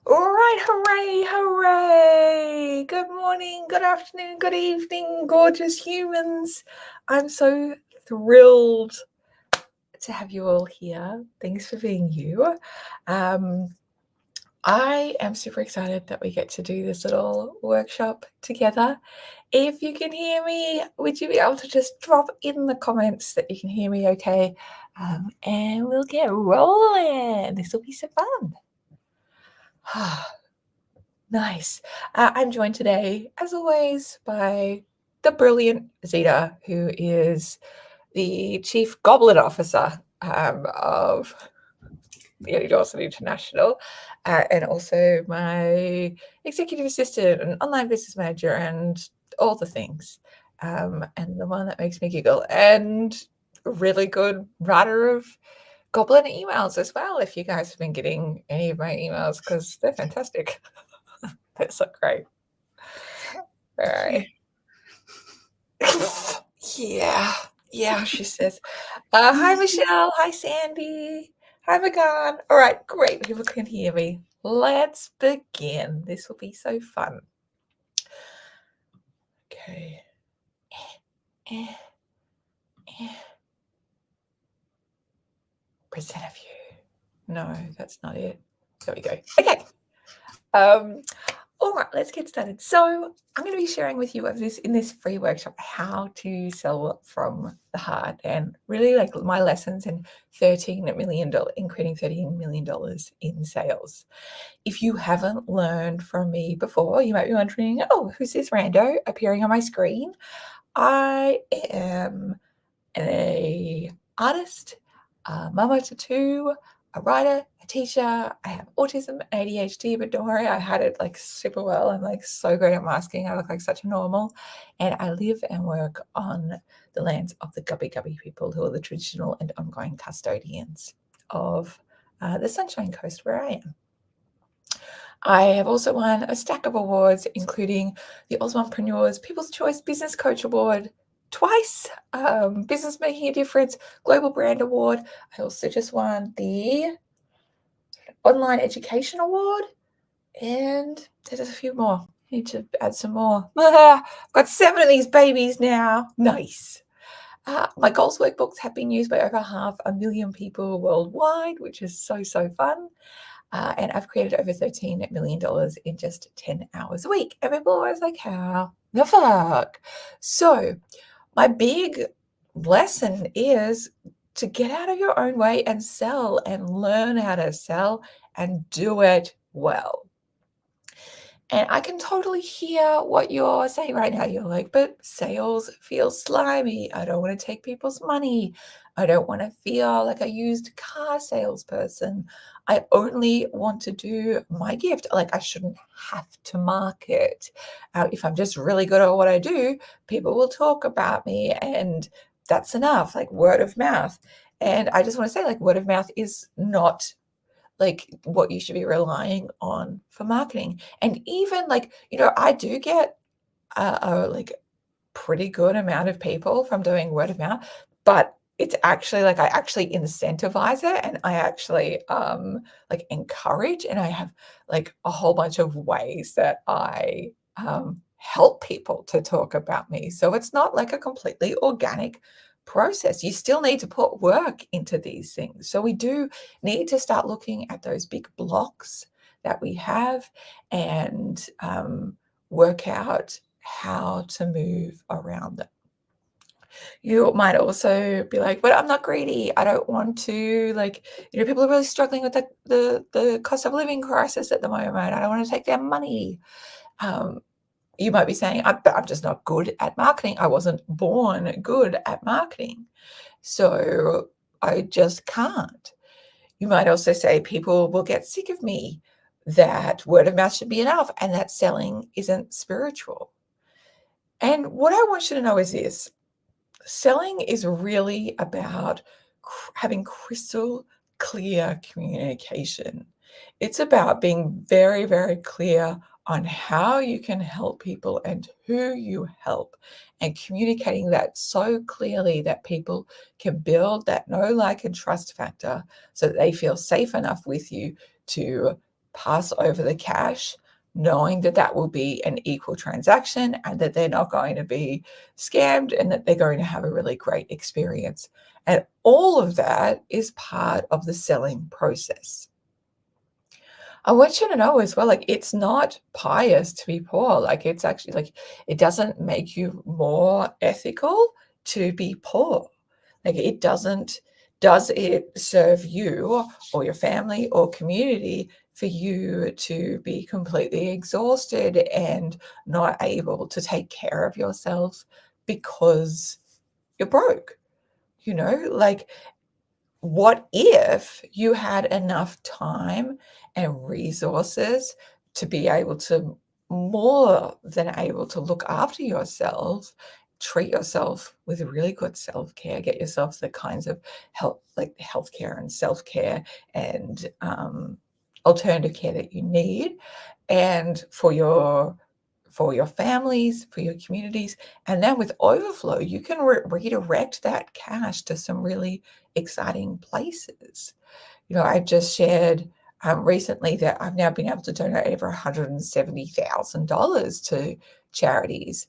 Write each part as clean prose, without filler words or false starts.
All right, hooray, hooray. Good morning, good afternoon, good evening, gorgeous humans. I'm so thrilled to have you all here. Thanks for being you. I am super excited that we get to do this little workshop together. If you can hear me, would you be able to just drop in the comments that you can hear me okay? And we'll get rolling. This will be so fun. Nice. I'm joined today, as always, by the brilliant Zita, who is the Chief Goblin Officer of the Dawson International, and also my executive assistant and online business manager and all the things. And the one that makes me giggle, and a really good writer of Goblin emails as well, if you guys have been getting any of my emails, because they're fantastic. They're so great. All right. Yeah, she says. Hi, Michelle. Hi, Sandy. Hi, Megan. All right, great. People can hear me. Let's begin. This will be so fun. Okay. Present a view. No, that's not it. There we go. Okay. All right, let's get started. So I'm going to be sharing with you in this free workshop how to sell from the heart, and really like my lessons in creating $13 million in sales. If you haven't learned from me before, you might be wondering, oh, who's this rando appearing on my screen? I am an artist, a mama to two, a writer, a teacher. I have autism, ADHD, but don't worry, I had it like super well. I'm like so great at masking. I look like such a normal. And I live and work on the lands of the Gubby Gubby people, who are the traditional and ongoing custodians of the Sunshine Coast where I am. I have also won a stack of awards, including the Australian People's Choice Business Coach Award twice, Business Making a Difference Global Brand Award. I also just won the Online Education Award, and there's a few more. I need to add some more. I've got 7 of these babies now. Nice. My goals workbooks have been used by over 500,000 people worldwide, which is so fun. And I've created over $13 million in just 10 hours a week. And people are always like, how the fuck? So my big lesson is to get out of your own way and sell, and learn how to sell and do it well. And I can totally hear what you're saying right now. You're like, but sales feels slimy. I don't want to take people's money. I don't want to feel like a used car salesperson. I only want to do my gift. Like, I shouldn't have to market. If I'm just really good at what I do, people will talk about me, and that's enough, like word of mouth. And I just want to say, like, word of mouth is not like what you should be relying on for marketing. And even like, I do get a like pretty good amount of people from doing word of mouth, but it's actually like I actually incentivize it, and I actually like encourage, and I have like a whole bunch of ways that I help people to talk about me. So it's not like a completely organic process. You still need to put work into these things. So we do need to start looking at those big blocks that we have, and work out how to move around them. You might also be like, but I'm not greedy. I don't want to, like, people are really struggling with the cost of living crisis at the moment. I don't want to take their money. You might be saying, I'm just not good at marketing. I wasn't born good at marketing, so I just can't. You might also say people will get sick of me, that word of mouth should be enough, and that selling isn't spiritual. And what I want you to know is this: selling is really about having crystal clear communication. It's about being very, very clear on how you can help people and who you help, and communicating that so clearly that people can build that know, like, and trust factor, so that they feel safe enough with you to pass over the cash, knowing that that will be an equal transaction and that they're not going to be scammed and that they're going to have a really great experience. And all of that is part of the selling process. I want you to know as well, like, it's not pious to be poor. Like, it's actually like, it doesn't make you more ethical to be poor. Like, it doesn't, does it serve you or your family or community for you to be completely exhausted and not able to take care of yourself because you're broke? Like, what if you had enough time and resources to be able to more than able to look after yourself, treat yourself with really good self-care, get yourself the kinds of help like healthcare and self-care and alternative care that you need, and for your families, for your communities. And then with overflow, you can redirect that cash to some really exciting places. I've just shared recently that I've now been able to donate over $170,000 to charities,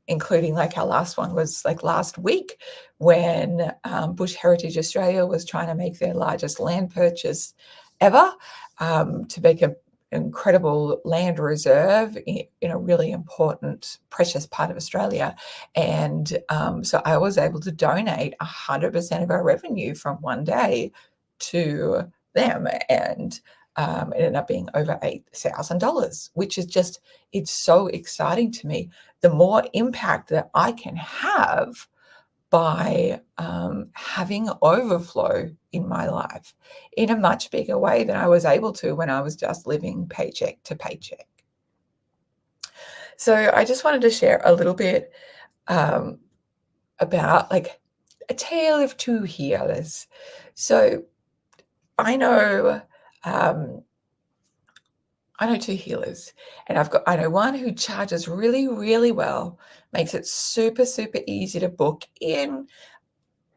including like our last one was like last week when Bush Heritage Australia was trying to make their largest land purchase ever, to make an incredible land reserve in a really important, precious part of Australia. And so I was able to donate 100% of our revenue from one day to them, and it ended up being over $8,000, which is just, it's so exciting to me. The more impact that I can have by having overflow in my life in a much bigger way than I was able to when I was just living paycheck to paycheck. So I just wanted to share a little bit um, about like a tale of two healers. So I know um, I know two healers, and I know one who charges really, really well, makes it super, super easy to book in.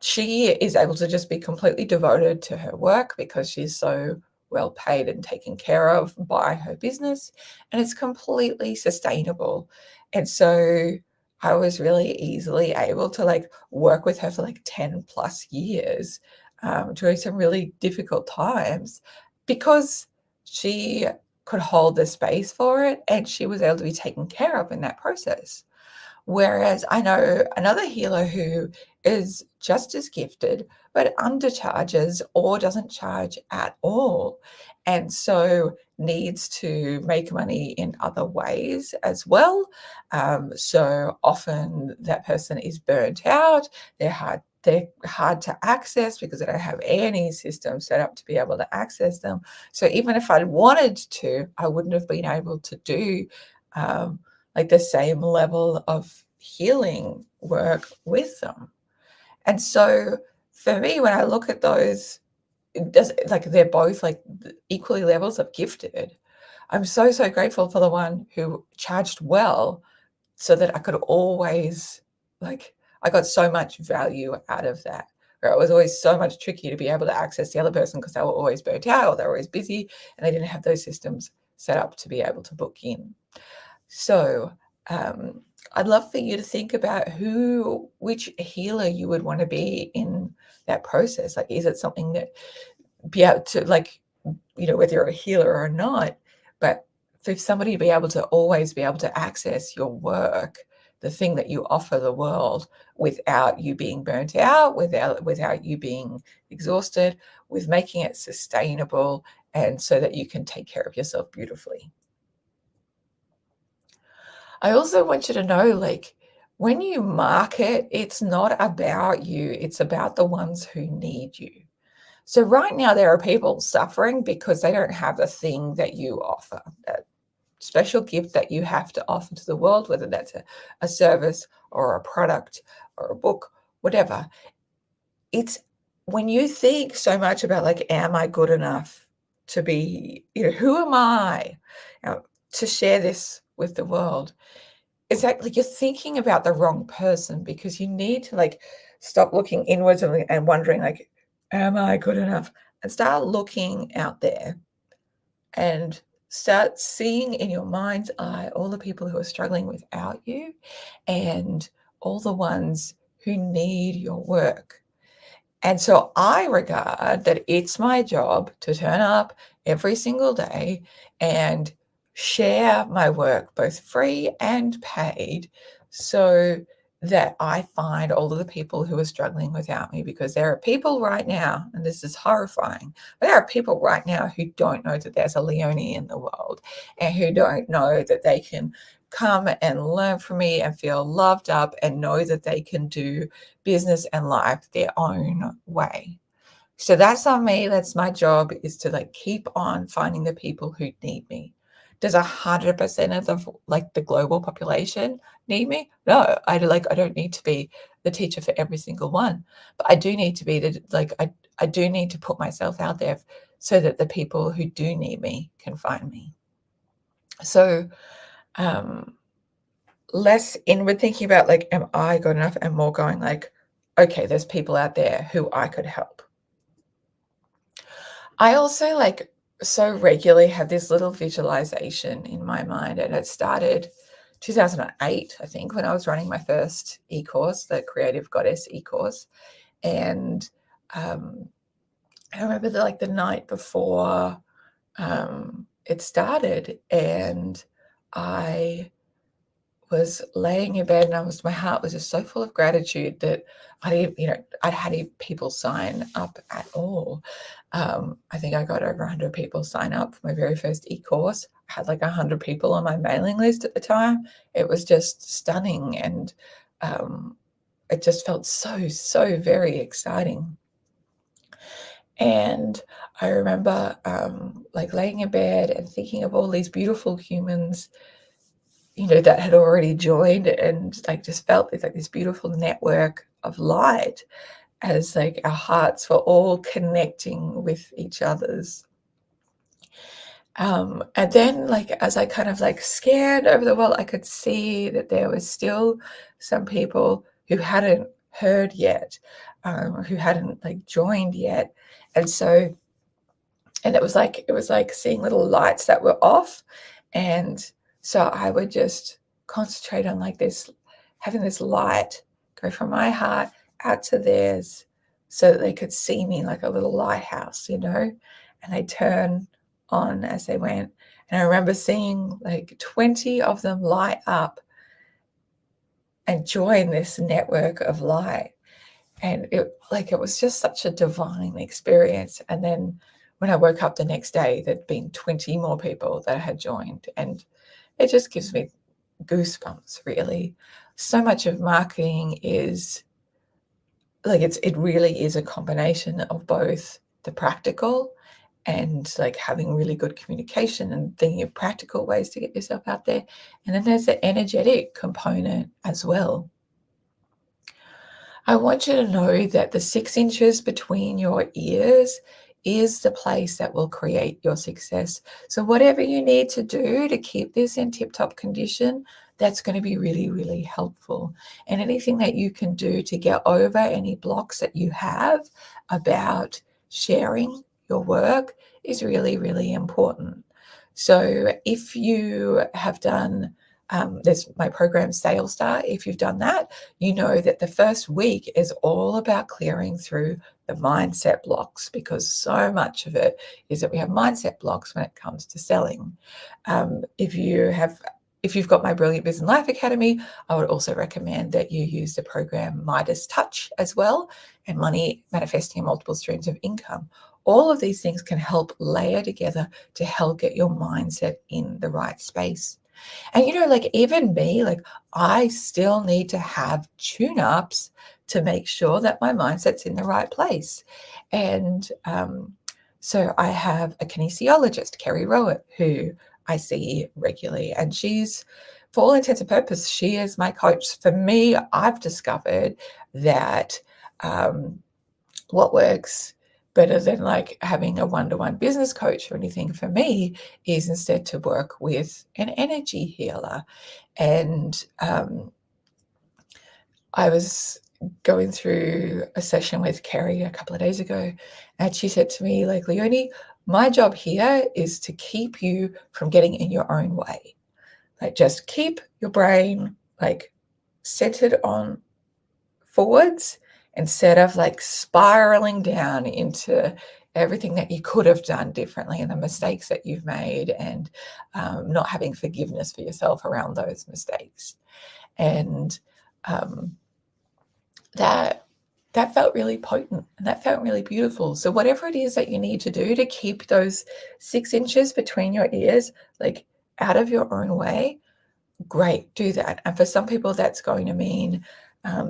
She is able to just be completely devoted to her work because she's so well paid and taken care of by her business, and it's completely sustainable. And so I was really easily able to like work with her for like 10 plus years, during some really difficult times, because she could hold the space for it and she was able to be taken care of in that process. Whereas I know another healer who is just as gifted, but undercharges or doesn't charge at all. And so needs to make money in other ways as well. So often that person is burnt out. They're hard to access because they don't have any system set up to be able to access them. So even if I wanted to, I wouldn't have been able to do like the same level of healing work with them. And so for me, when I look at those, it does, like they're both like equally levels of gifted. I'm so, so grateful for the one who charged well so that I could always, like, I got so much value out of that. Where it was always so much tricky to be able to access the other person because they were always burnt out or they were always busy and they didn't have those systems set up to be able to book in. So, I'd love for you to think about which healer you would want to be in that process. Like, is it something that be able to, like, whether you're a healer or not, but for somebody to be able to always be able to access your work, the thing that you offer the world without you being burnt out, without you being exhausted, with making it sustainable and so that you can take care of yourself beautifully. I also want you to know, like, when you market, it's not about you, it's about the ones who need you. So right now, there are people suffering because they don't have the thing that you offer, that special gift that you have to offer to the world, whether that's a service or a product or a book, whatever. It's when you think so much about, like, am I good enough to be, who am I, to share this with the world? Exactly, you're thinking about the wrong person because you need to, like, stop looking inwards and wondering, like, "Am I good enough?" And start looking out there and start seeing in your mind's eye all the people who are struggling without you and all the ones who need your work. And so I regard that it's my job to turn up every single day and share my work, both free and paid, so that I find all of the people who are struggling without me. Because there are people right now, and this is horrifying, but there are people right now who don't know that there's a Leonie in the world and who don't know that they can come and learn from me and feel loved up and know that they can do business and life their own way. So that's on me. That's my job, is to like keep on finding the people who need me. Does 100% of the global population need me? No, I don't need to be the teacher for every single one, but I do need to be I do need to put myself out there so that the people who do need me can find me. So um less inward thinking about like, am I good enough? And more going like, okay, there's people out there who I could help. I also like so regularly have this little visualization in my mind, and it started 2008, I think, when I was running my first e-course, the Creative Goddess e-course. And I remember the night before it started, and I was laying in bed, and my heart was just so full of gratitude that I'd had people sign up at all. I think I got over 100 people sign up for my very first e-course. I had like 100 people on my mailing list at the time. It was just stunning, and it just felt so very exciting. And I remember like laying in bed and thinking of all these beautiful humans, that had already joined, and like just felt this beautiful network of light, as like our hearts were all connecting with each other's. And then like as I kind of like scanned over the world, I could see that there was still some people who hadn't heard yet, who hadn't like joined yet. And so it was like seeing little lights that were off. And so I would just concentrate on like this, having this light go from my heart out to theirs, so that they could see me like a little lighthouse, and they turn on as they went. And I remember seeing like 20 of them light up and join this network of light. And it was just such a divine experience. And then when I woke up the next day, there'd been 20 more people that had joined, and it just gives me goosebumps, really. So much of marketing is like, it really is a combination of both the practical and like having really good communication and thinking of practical ways to get yourself out there. And then there's the energetic component as well. I want you to know that the 6 inches between your ears is the place that will create your success. So whatever you need to do to keep this in tip-top condition, that's going to be really, really helpful. And anything that you can do to get over any blocks that you have about sharing your work is really, really important. So if you have done, there's my program Sales Star. If you've done that, you know that the first week is all about clearing through the mindset blocks, because so much of it is that we have mindset blocks when it comes to selling. If you've got my Brilliant Business Life Academy, I would also recommend that you use the program Midas Touch as well, and Money Manifesting Multiple Streams of Income. All of these things can help layer together to help get your mindset in the right space. And like even me, like I still need to have tune-ups to make sure that my mindset's in the right place. And so I have a kinesiologist, Kerry Rowett, who I see regularly, and she's, for all intents and purposes, she is my coach. For me, I've discovered that what works better than like having a one-to-one business coach or anything for me is instead to work with an energy healer. And I was going through a session with Kerry a couple of days ago, and she said to me, like, Leonie, My job here is to keep you from getting in your own way. Like, just keep your brain like centered on forwards instead of like spiraling down into everything that you could have done differently and the mistakes that you've made, and not having forgiveness for yourself around those mistakes. And that felt really potent, and that felt really beautiful. So whatever it is that you need to do to keep those 6 inches between your ears, like out of your own way, great, do that. And for some people, that's going to mean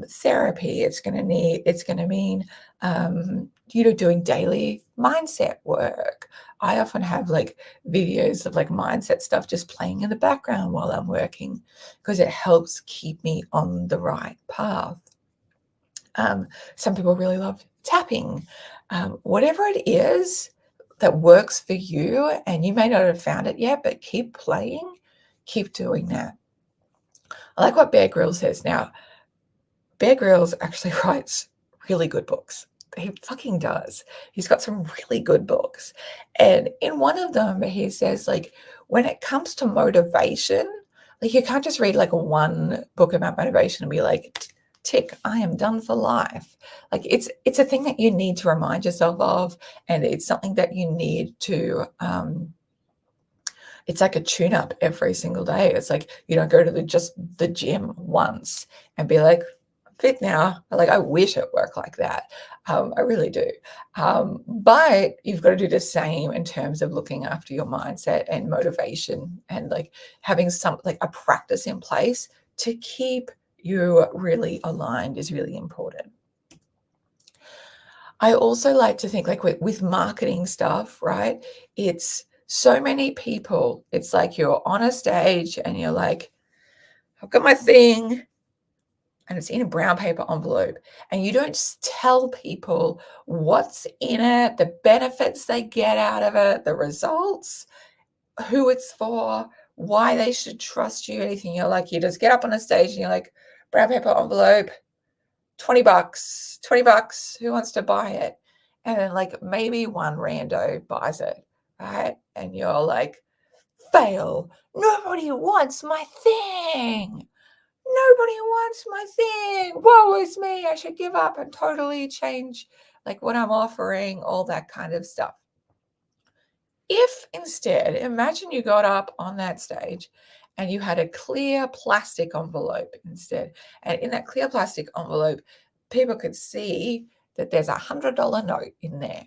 therapy. It's going to mean doing daily mindset work. I often have like videos of like mindset stuff just playing in the background while I'm working, because it helps keep me on the right path. Some people really love tapping. Whatever it is that works for you, and you may not have found it yet, but keep playing, keep doing that. I like what Bear Grylls says. Now, Bear Grylls actually writes really good books. He fucking does. He's got some really good books. And in one of them, he says, like, when it comes to motivation, like, you can't just read like one book about motivation and be like, tick, I am done for life. Like, it's a thing that you need to remind yourself of, and it's something that you need to it's like a tune up every single day. It's like you don't go to just the gym once and be like, I'm fit now. Like, I wish it worked like that. I really do. But you've got to do the same in terms of looking after your mindset and motivation, and like having a practice in place to keep you really aligned is really important. I also like to think, like, with marketing stuff, right? It's so many people. It's like you're on a stage and you're like, I've got my thing, and it's in a brown paper envelope. And you don't tell people what's in it, the benefits they get out of it, the results, who it's for, why they should trust you, anything. You're like, you just get up on a stage and you're like, brown paper envelope, $20, $20, who wants to buy it? And then like maybe one rando buys it, right? And you're like, fail. Nobody wants my thing. Nobody wants my thing. Woe is me. I should give up and totally change like what I'm offering, all that kind of stuff. If instead, imagine you got up on that stage and you had a clear plastic envelope instead. And in that clear plastic envelope, people could see that there's $100 note in there.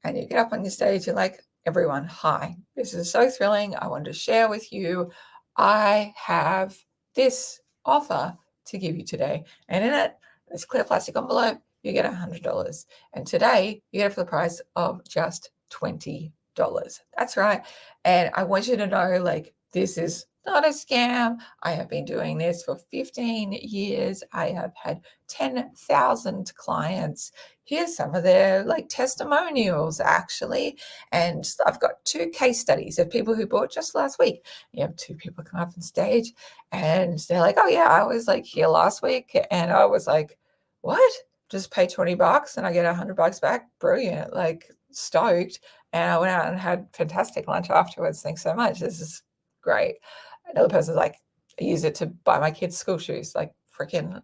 And you get up on your stage, you're like, everyone, hi, this is so thrilling. I want to share with you. I have this offer to give you today. And in it, this clear plastic envelope, you get $100. And today, you get it for the price of just $20. That's right. And I want you to know, like, this is not a scam. I have been doing this for 15 years. I have had 10,000 clients. Here's some of their like testimonials, actually. And I've got 2 case studies of people who bought just last week. You have 2 people come up on stage and they're like, oh yeah, I was like here last week. And I was like, what? Just pay $20 and I get $100 back? Brilliant. Like, stoked. And I went out and had fantastic lunch afterwards. Thanks so much. This is great. Another person's like, I use it to buy my kids' school shoes. Like, freaking,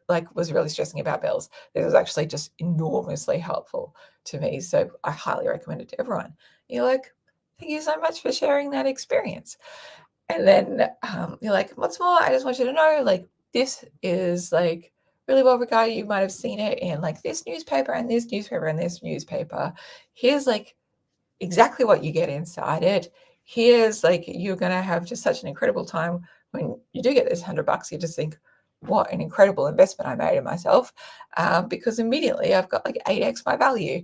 like, was really stressing about bills. This was actually just enormously helpful to me. So I highly recommend it to everyone. You're like, thank you so much for sharing that experience. And then you're like, what's more, I just want you to know, like, this is like really well regarded. You might have seen it in like this newspaper and this newspaper and this newspaper. Here's like exactly what you get inside it. Here's like, you're going to have just such an incredible time when you do get this $100. You just think, what an incredible investment I made in myself, because immediately I've got like 8x my value.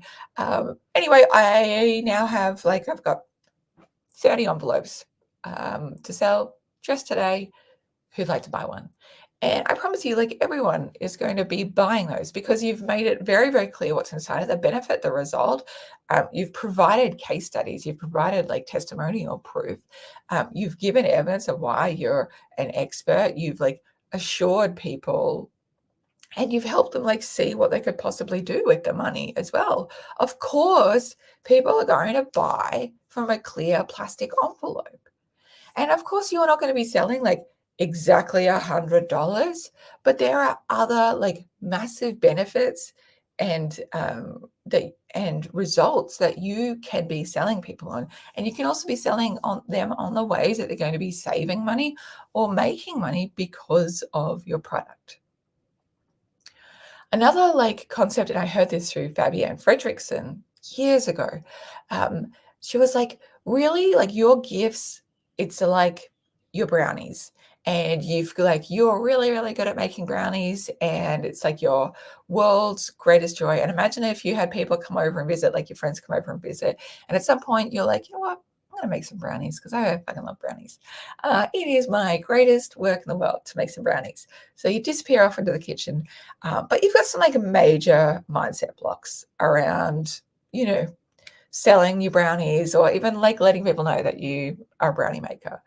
Anyway, I now have like, I've got 30 envelopes to sell just today. Who'd like to buy one? And I promise you, like, everyone is going to be buying those because you've made it very, very clear what's inside of the benefit, the result. You've provided case studies. You've provided like testimonial proof. You've given evidence of why you're an expert. You've like assured people and you've helped them like see what they could possibly do with the money as well. Of course, people are going to buy from a clear plastic envelope. And of course, you're not going to be selling like exactly $100, but there are other like massive benefits and and results that you can be selling people on. And you can also be selling on them on the ways that they're going to be saving money or making money because of your product. Another like concept, and I heard this through Fabienne Fredrickson years ago. She was like, really, like your gifts, it's like your brownies. And you're really, really good at making brownies, and it's like your world's greatest joy. And imagine if you had people come over and visit, like your friends come over and visit, and at some point you're like, you know what? I'm gonna make some brownies because I fucking love brownies. It is my greatest work in the world to make some brownies. So you disappear off into the kitchen, but you've got some like major mindset blocks around, selling your brownies or even like letting people know that you are a brownie maker.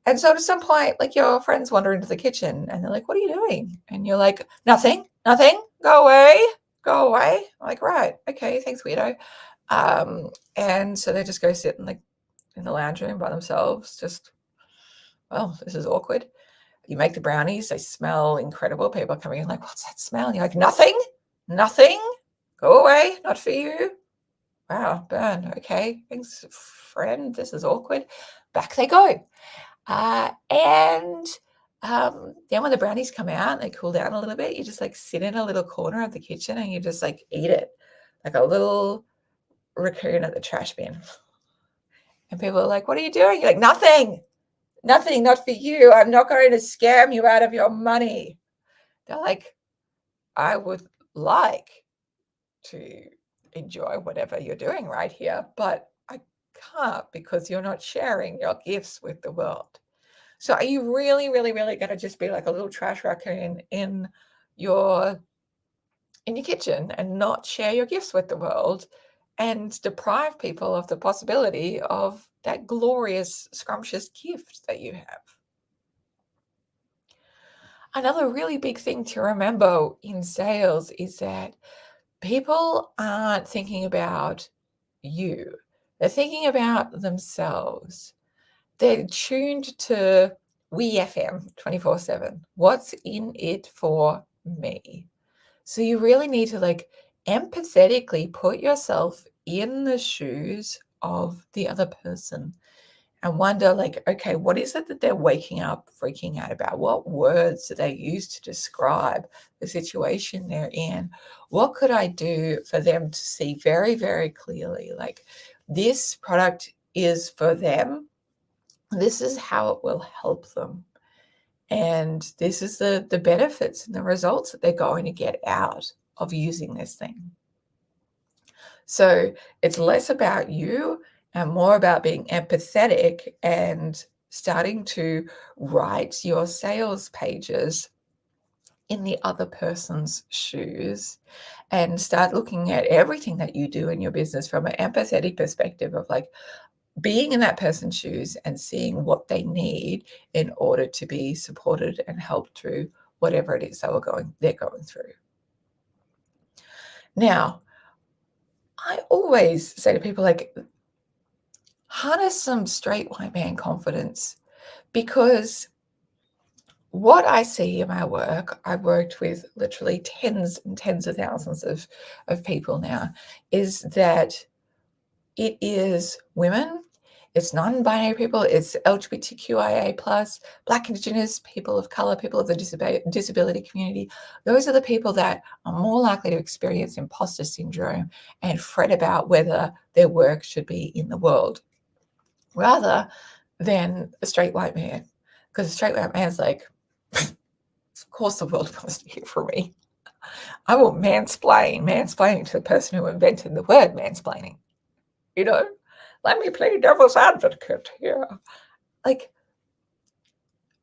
And so at some point, like your friends wander into the kitchen and they're like, what are you doing? And you're like, nothing, go away, go away. I'm like, right, okay, thanks, weirdo. And so they just go sit in the lounge room by themselves, well, this is awkward. You make the brownies, they smell incredible. People are coming in like, what's that smell? And you're like, nothing, go away, not for you. Wow, burn. Okay, thanks, friend. This is awkward. Back they go. And then when the brownies come out, they cool down a little bit. You just like sit in a little corner of the kitchen and you just like eat it like a little raccoon at the trash bin. And people are like, what are you doing? You're like, nothing, not for you. I'm not going to scam you out of your money. They're like, I would like to enjoy whatever you're doing right here, but I can't because you're not sharing your gifts with the world. So are you really, really, really going to just be like a little trash raccoon in your kitchen and not share your gifts with the world and deprive people of the possibility of that glorious, scrumptious gift that you have? Another really big thing to remember in sales is that people aren't thinking about you. They're thinking about themselves. They're tuned to We FM 24/7. What's in it for me? So you really need to like empathetically put yourself in the shoes of the other person and wonder like, okay, what is it that they're waking up freaking out about? What words do they use to describe the situation they're in? What could I do for them to see very, very clearly, like this product is for them, this is how it will help them, and this is the benefits and the results that they're going to get out of using this thing. So it's less about you and more about being empathetic and starting to write your sales pages in the other person's shoes and start looking at everything that you do in your business from an empathetic perspective of like being in that person's shoes and seeing what they need in order to be supported and helped through whatever it is they're going through. Now, I always say to people like, harness some straight white man confidence, because what I see in my work, I've worked with literally tens and tens of thousands of people now, is that it is women, it's non-binary people, it's LGBTQIA+, Black, Indigenous, people of color, people of the disability community. Those are the people that are more likely to experience imposter syndrome and fret about whether their work should be in the world, rather than a straight white man. Because a straight white man's like, of course the world wants to hear from me. I will mansplaining to the person who invented the word mansplaining. Let me play devil's advocate here. Like,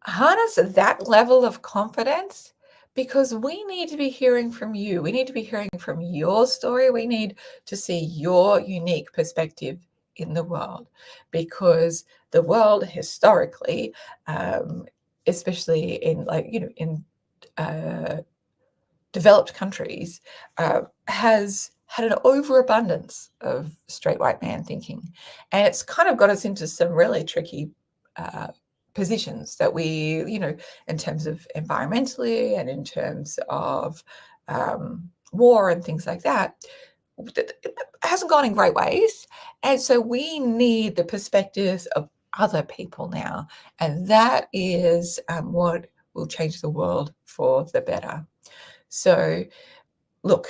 harness that level of confidence, because we need to be hearing from you. We need to be hearing from your story. We need to see your unique perspective in the world, because the world historically, especially in developed countries has had an overabundance of straight white man thinking. And it's kind of got us into some really tricky positions that we, in terms of environmentally and in terms of war and things like that, it hasn't gone in great ways. And so we need the perspectives of other people now. And that is what will change the world for the better. So, look,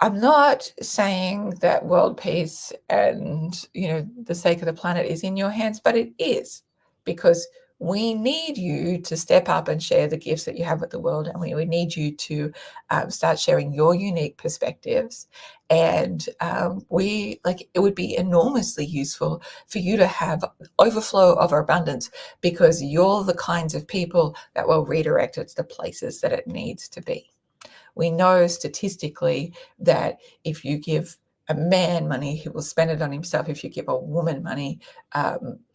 I'm not saying that world peace and, the sake of the planet is in your hands, but it is, because we need you to step up and share the gifts that you have with the world. And we need you to start sharing your unique perspectives. And it would be enormously useful for you to have overflow of abundance, because you're the kinds of people that will redirect it to the places that it needs to be. We know statistically that if you give a man money, he will spend it on himself. If you give a woman money,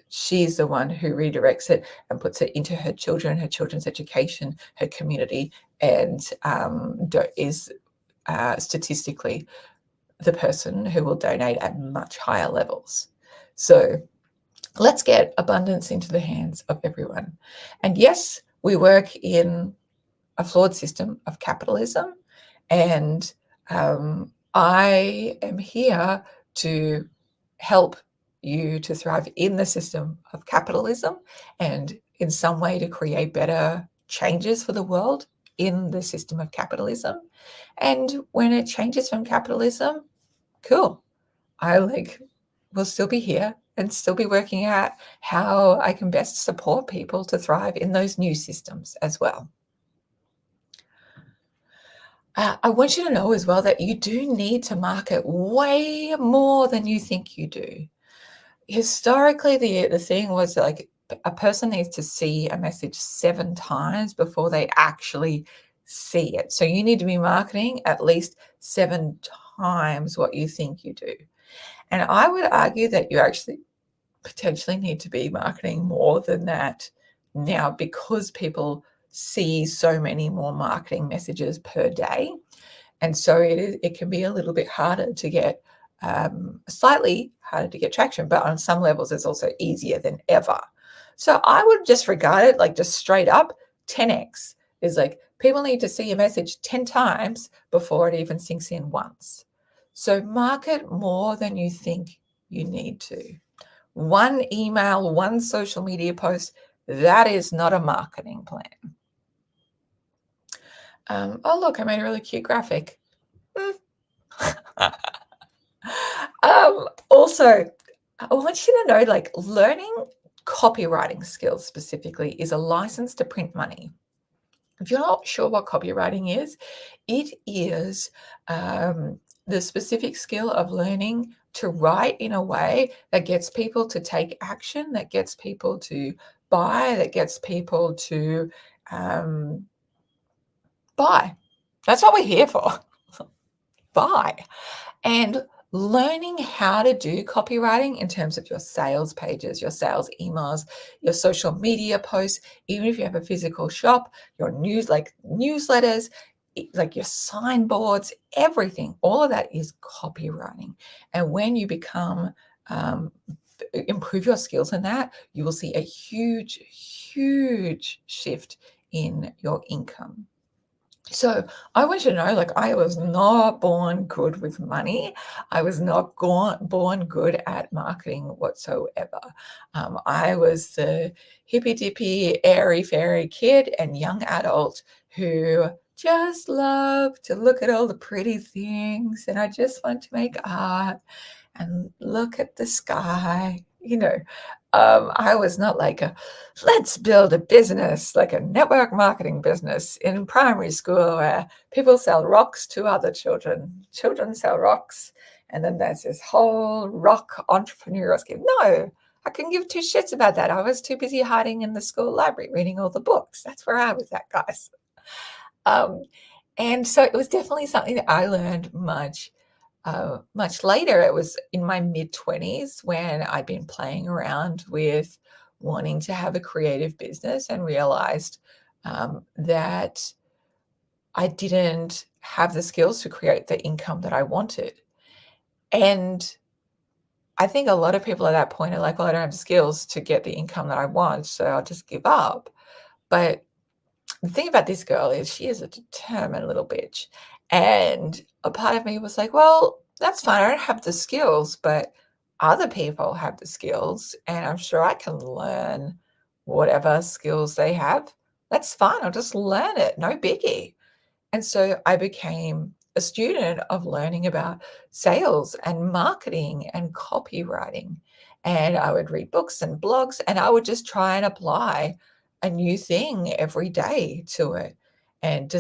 she's the one who redirects it and puts it into her children, her children's education, her community, and is statistically the person who will donate at much higher levels. So let's get abundance into the hands of everyone. And yes, we work in a flawed system of capitalism, and I am here to help you to thrive in the system of capitalism and in some way to create better changes for the world in the system of capitalism. And when it changes from capitalism, cool. Will still be here and still be working out how I can best support people to thrive in those new systems as well. I want you to know as well that you do need to market way more than you think you do. Historically, the thing was like a person needs to see a message 7 times before they actually see it. So you need to be marketing at least 7 times what you think you do. And I would argue that you actually potentially need to be marketing more than that now, because people see so many more marketing messages per day. And so it can be a little bit harder to get, slightly harder to get traction, but on some levels it's also easier than ever. So I would just regard it like just straight up 10x is like people need to see a message 10 times before it even sinks in once. So market more than you think you need to. One email, one social media post, that is not a marketing plan. Oh, look, I made a really cute graphic. Also, I want you to know, like, learning copywriting skills specifically is a license to print money. If you're not sure what copywriting is, it is the specific skill of learning to write in a way that gets people to take action, that gets people to buy, that gets people to buy. That's what we're here for. Buy. And learning how to do copywriting in terms of your sales pages, your sales emails, your social media posts, even if you have a physical shop, your newsletters, like your signboards, everything, all of that is copywriting. And when you improve your skills in that, you will see a huge, huge shift in your income. So I want you to know, like, I was not born good with money. I was not born good at marketing whatsoever. I was the hippy-dippy, airy-fairy kid and young adult who just loved to look at all the pretty things, and I just want to make art and look at the sky. I was not like let's build a business, like a network marketing business in primary school where people sell rocks to other children. Children sell rocks, and then there's this whole rock entrepreneurial scheme. No, I couldn't give 2 shits about that. I was too busy hiding in the school library, reading all the books. That's where I was at, guys. And so it was definitely something that I learned much later. It was in my mid-20s when I'd been playing around with wanting to have a creative business and realized that I didn't have the skills to create the income that I wanted. And I think a lot of people at that point are like, well, I don't have the skills to get the income that I want, so I'll just give up. But the thing about this girl is she is a determined little bitch. And a part of me was like, well, that's fine. I don't have the skills, but other people have the skills, and I'm sure I can learn whatever skills they have. That's fine. I'll just learn it. No biggie. And so I became a student of learning about sales and marketing and copywriting. And I would read books and blogs, and I would just try and apply a new thing every day to it. And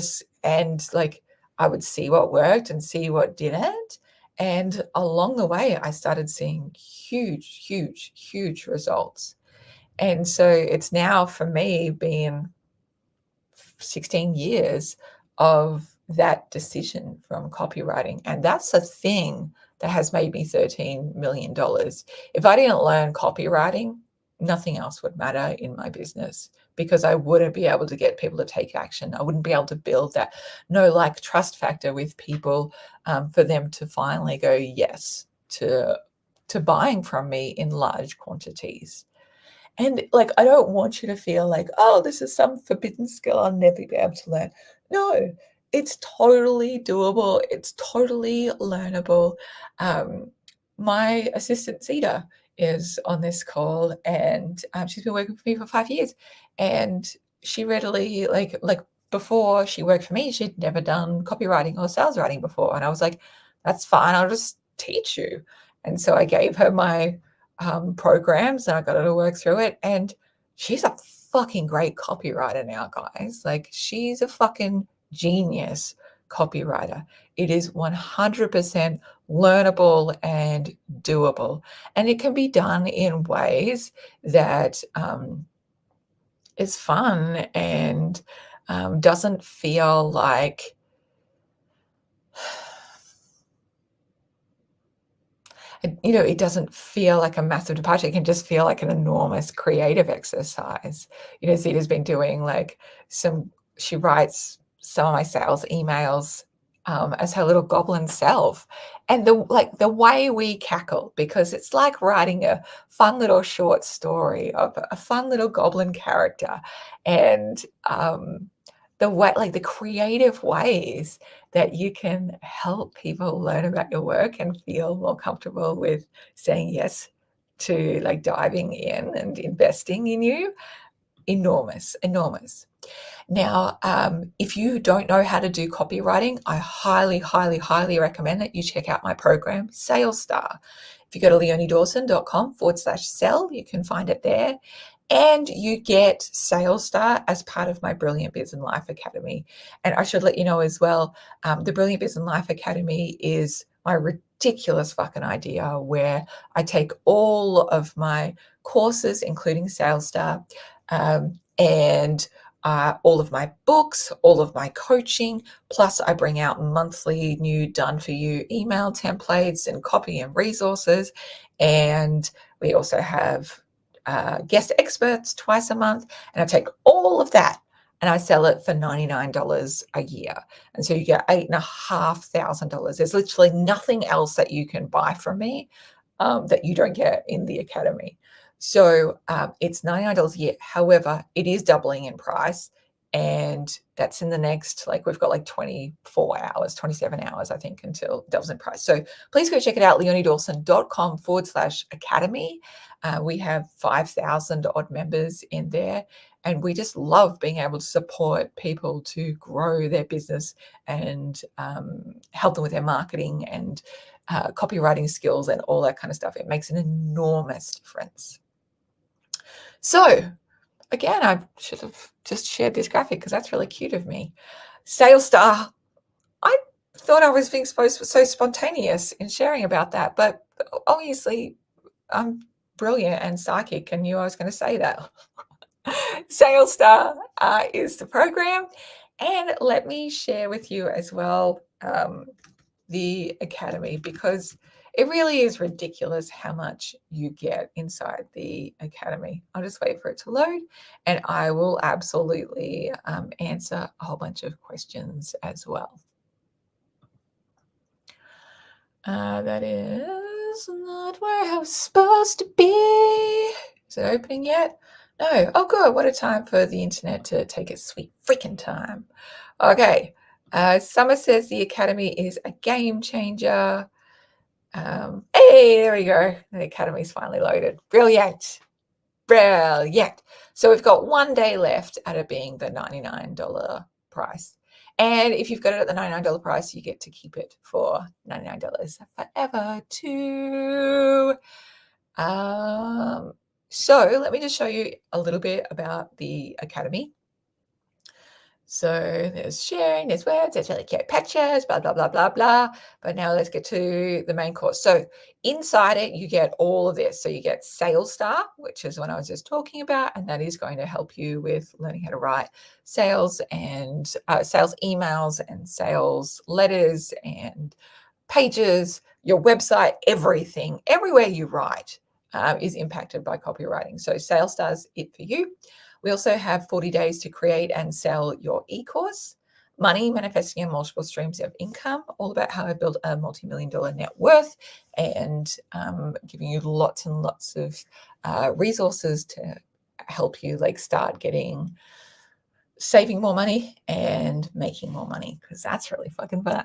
like I would see what worked and see what didn't. And along the way, I started seeing huge, huge, huge results. And so it's now for me been 16 years of that decision from copywriting. And that's a thing that has made me $13 million. If I didn't learn copywriting, nothing else would matter in my business because I wouldn't be able to get people to take action. I wouldn't be able to build that no like trust factor with people for them to finally go yes to buying from me in large quantities. And like, I don't want you to feel like, oh, this is some forbidden skill I'll never be able to learn. No, it's totally doable. It's totally learnable. Um, my assistant Zeta is on this call, and she's been working for me for 5 years. And she readily like before she worked for me, she'd never done copywriting or sales writing before. And I was like, that's fine. I'll just teach you. And so I gave her my programs and I got her to work through it. And she's a fucking great copywriter now, guys. Like, she's a fucking genius copywriter. It is 100% learnable and doable. And it can be done in ways that is fun and doesn't feel like it doesn't feel like a massive departure. It can just feel like an enormous creative exercise. Zita's been doing she writes some of my sales emails as her little goblin self. And the way we cackle, because it's like writing a fun little short story of a fun little goblin character. And the way, like the creative ways that you can help people learn about your work and feel more comfortable with saying yes to like diving in and investing in you, enormous, enormous. Now, if you don't know how to do copywriting, I highly, highly, highly recommend that you check out my program, Sales Star. If you go to leoniedawson.com/sell, you can find it there. And you get Sales Star as part of my Brilliant Biz and Life Academy. And I should let you know as well, the Brilliant Biz and Life Academy is my ridiculous fucking idea where I take all of my courses, including Sales Star, and all of my books, all of my coaching, plus I bring out monthly new done for you email templates and copy and resources. And we also have guest experts twice a month. And I take all of that and I sell it for $99 a year. And so you get $8,500. There's literally nothing else that you can buy from me that you don't get in the academy. So it's $99 a year. However, it is doubling in price. And that's in the next, we've got 24 hours, 27 hours, I think, until it doubles in price. So please go check it out, leoniedawson.com/academy. We have 5,000 odd members in there. And we just love being able to support people to grow their business and help them with their marketing and copywriting skills and all that kind of stuff. It makes an enormous difference. So again, I should have just shared this graphic because that's really cute of me. Sales Star. I thought I was being so spontaneous in sharing about that, but obviously I'm brilliant and psychic and knew I was going to say that. Sales Star is the program. And let me share with you as well the academy, because It really is ridiculous how much you get inside the academy. I'll just wait for it to load, and I will absolutely answer a whole bunch of questions as well. That is not where I was supposed to be. Is it opening yet? No. Oh, good. What a time for the internet to take its sweet freaking time. Okay. Summer says the academy is a game changer. Hey, there we go. The academy's finally loaded. Brilliant. Brilliant. So we've got 1 day left at it being the $99 price. And if you've got it at the $99 price, you get to keep it for $99 forever too. So let me just show you a little bit about the academy. So there's sharing, there's words, there's really cute pictures, blah, blah, blah, blah, blah. But now let's get to the main course. So inside it, you get all of this. So you get Sales Star, which is what I was just talking about, and that is going to help you with learning how to write sales and sales emails and sales letters and pages, your website, everything, everywhere you write is impacted by copywriting. So Sales Star's it for you. We also have 40 days to create and sell your e-course, money, manifesting and multiple streams of income, all about how I build a multi-million-dollar net worth, and giving you lots and lots of resources to help you start saving more money and making more money, because that's really fucking fun.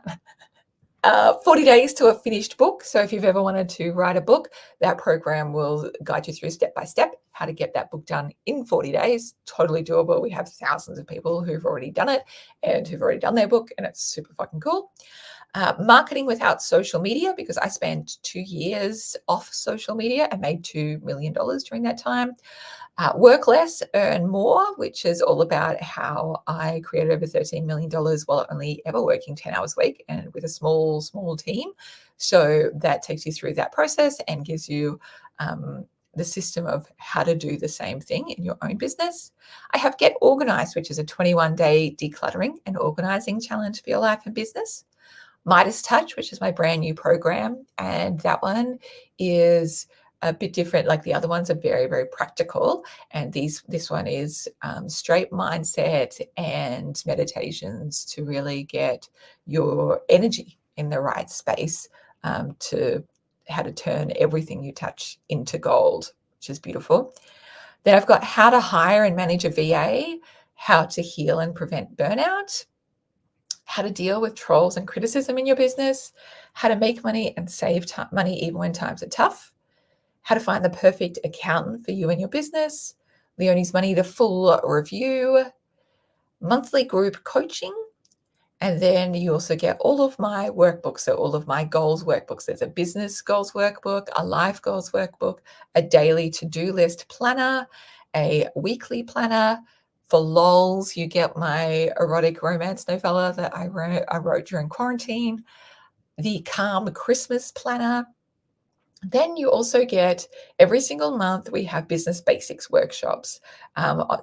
40 days to a finished book. So if you've ever wanted to write a book, that program will guide you through step by step how to get that book done in 40 days. Totally doable. We have thousands of people who've already done it and who've already done their book, and it's super fucking cool. Marketing without social media, because I spent 2 years off social media and made $2 million during that time. Work less, earn more, which is all about how I created over $13 million while only ever working 10 hours a week and with a small team. So that takes you through that process and gives you the system of how to do the same thing in your own business. I have Get Organized, which is a 21-day decluttering and organizing challenge for your life and business. Midas Touch, which is my brand new program, and that one is a bit different. Like the other ones are very, very practical, and this one is straight mindset and meditations to really get your energy in the right space, to how to turn everything you touch into gold, which is beautiful. Then I've got how to hire and manage a VA, how to heal and prevent burnout, how to deal with trolls and criticism in your business, how to make money and save money even when times are tough, how to find the perfect accountant for you and your business, Leonie's Money, the full review, monthly group coaching, and then you also get all of my workbooks, so all of my goals workbooks. There's a business goals workbook, a life goals workbook, a daily to-do list planner, a weekly planner. For lols, you get my erotic romance novella that I wrote during quarantine, the Calm Christmas planner. Then you also get every single month, we have business basics workshops,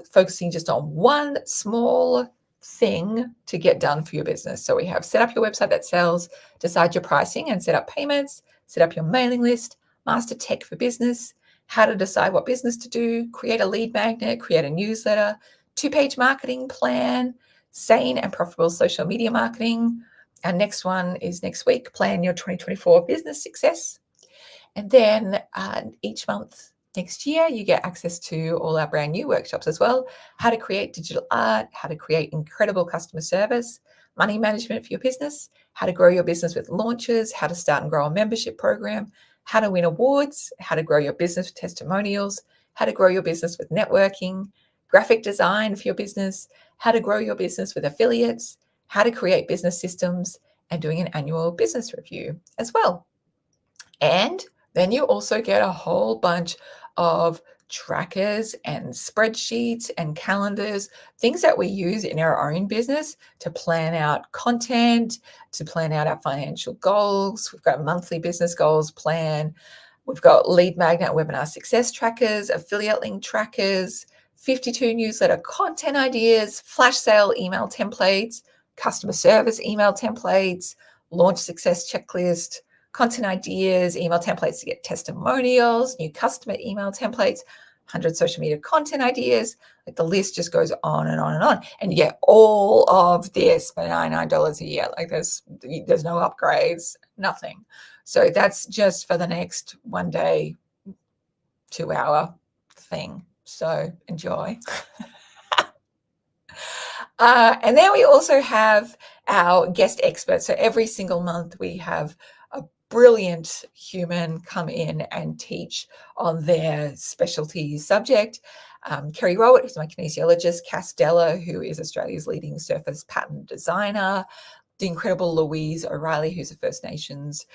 focusing just on one small thing to get done for your business. So we have set up your website that sells, decide your pricing and set up payments, set up your mailing list, master tech for business, how to decide what business to do, create a lead magnet, create a newsletter, 2-page marketing plan, sane and profitable social media marketing. Our next one is next week, plan your 2024 business success. And then each month next year, you get access to all our brand new workshops as well. How to create digital art, how to create incredible customer service, money management for your business, how to grow your business with launches, how to start and grow a membership program, how to win awards, how to grow your business with testimonials, how to grow your business with networking, graphic design for your business, how to grow your business with affiliates, how to create business systems, and doing an annual business review as well. And then you also get a whole bunch of trackers and spreadsheets and calendars, things that we use in our own business to plan out content, to plan out our financial goals. We've got a monthly business goals plan. We've got lead magnet webinar success trackers, affiliate link trackers, 52 newsletter content ideas, flash sale email templates, customer service email templates, launch success checklist, content ideas, email templates to get testimonials, new customer email templates, 100 social media content ideas. Like the list just goes on and on and on. And you get all of this for $99 a year. Like there's no upgrades, nothing. So that's just for the next 1 day, 2 hour thing. So enjoy. And then we also have our guest experts. So every single month we have a brilliant human come in and teach on their specialty subject. Kerry Rowett, who's my kinesiologist, Cass Della, who is Australia's leading surface pattern designer, the incredible Louise O'Reilly, who's a First Nations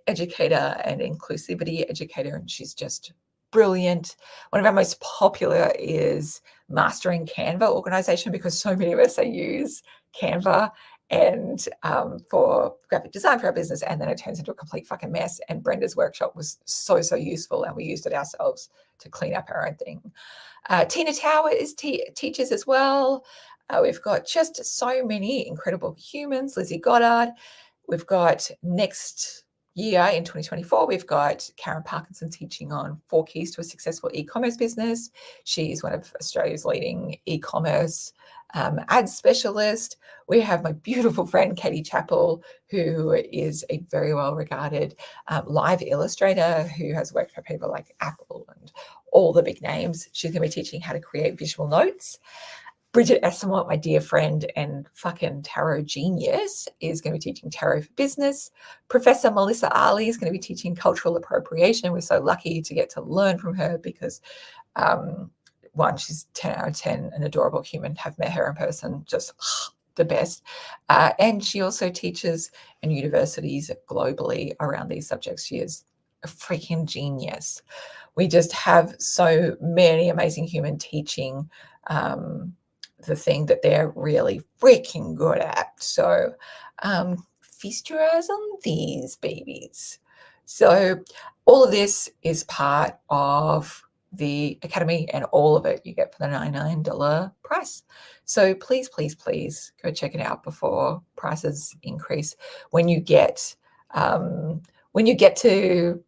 educator and inclusivity educator, and she's just brilliant. One of our most popular is Mastering Canva organization, because so many of us use Canva and for graphic design for our business, and then it turns into a complete fucking mess. And Brenda's workshop was so useful, and we used it ourselves to clean up our own thing. Tina Tower is teaches as well. We've got just so many incredible humans. Lizzie Goddard. We've got next year in 2024, we've got Karen Parkinson teaching on 4 keys to a successful e-commerce business. She's one of Australia's leading e-commerce ad specialist. We have my beautiful friend Katie Chappell, who is a very well-regarded live illustrator who has worked for people like Apple and all the big names. She's going to be teaching how to create visual notes. Bridget Essamont, my dear friend and fucking tarot genius, is going to be teaching tarot for business. Professor Melissa Ali is going to be teaching cultural appropriation. We're so lucky to get to learn from her because, one, she's 10 out of 10, an adorable human. Have met her in person, just the best. And she also teaches in universities globally around these subjects. She is a freaking genius. We just have so many amazing human teaching the thing that they're really freaking good at. So feast your eyes on these babies. So all of this is part of the Academy, and all of it you get for the $99 price. So please, please, please go check it out before prices increase. When you get to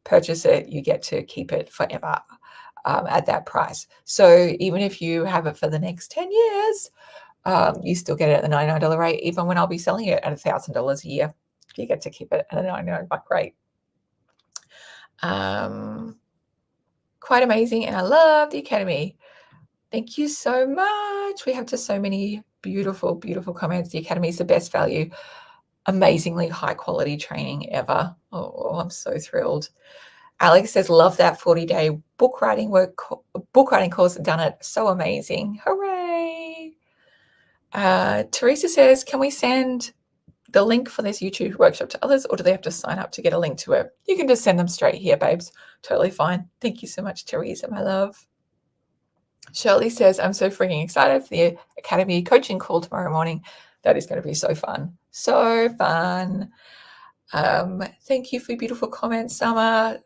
purchase it, you get to keep it forever. At that price. So even if you have it for the next 10 years, you still get it at the $99 rate. Even when I'll be selling it at $1,000 a year, you get to keep it at a $99 rate. Quite amazing. And I love the Academy. Thank you so much. We have just so many beautiful, beautiful comments. The Academy is the best value, amazingly high quality training ever. Oh, I'm so thrilled. Alex says, love that 40-day book writing course. Done it. So amazing. Hooray. Teresa says, can we send the link for this YouTube workshop to others, or do they have to sign up to get a link to it? You can just send them straight here, babes. Totally fine. Thank you so much, Teresa, my love. Shirley says, I'm so freaking excited for the Academy coaching call tomorrow morning. That is going to be so fun. So fun. Thank you for your beautiful comments, Summer.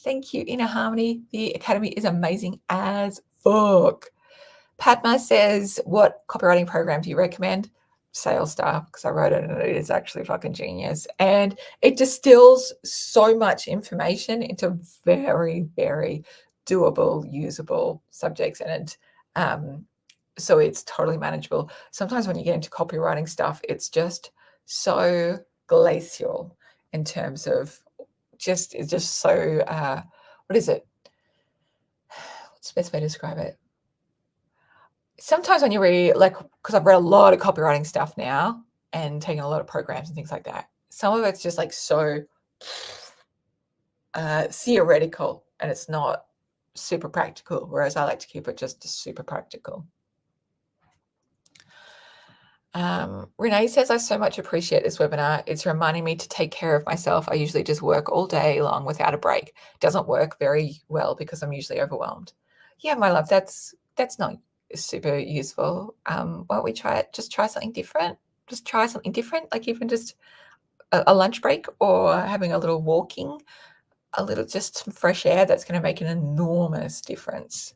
Thank you, Inner Harmony. The Academy is amazing as fuck. Padma says, what copywriting program do you recommend? Sales Star, because I wrote it and it is actually fucking genius. And it distills so much information into very, very doable, usable subjects. And so it's totally manageable. Sometimes when you get into copywriting stuff, it's just so glacial in terms of it's just so, what is it? What's the best way to describe it? Sometimes when you read, like, because I've read a lot of copywriting stuff now and taken a lot of programs and things like that, some of it's just like so theoretical and it's not super practical, whereas I like to keep it just super practical. Renee says, I so much appreciate this webinar. It's reminding me to take care of myself. I usually just work all day long without a break. It doesn't work very well because I'm usually overwhelmed. Yeah, my love, that's not super useful. Why don't we try it? Just try something different. Just try something different, like even just a lunch break or having a little walking, a little just some fresh air. That's going to make an enormous difference.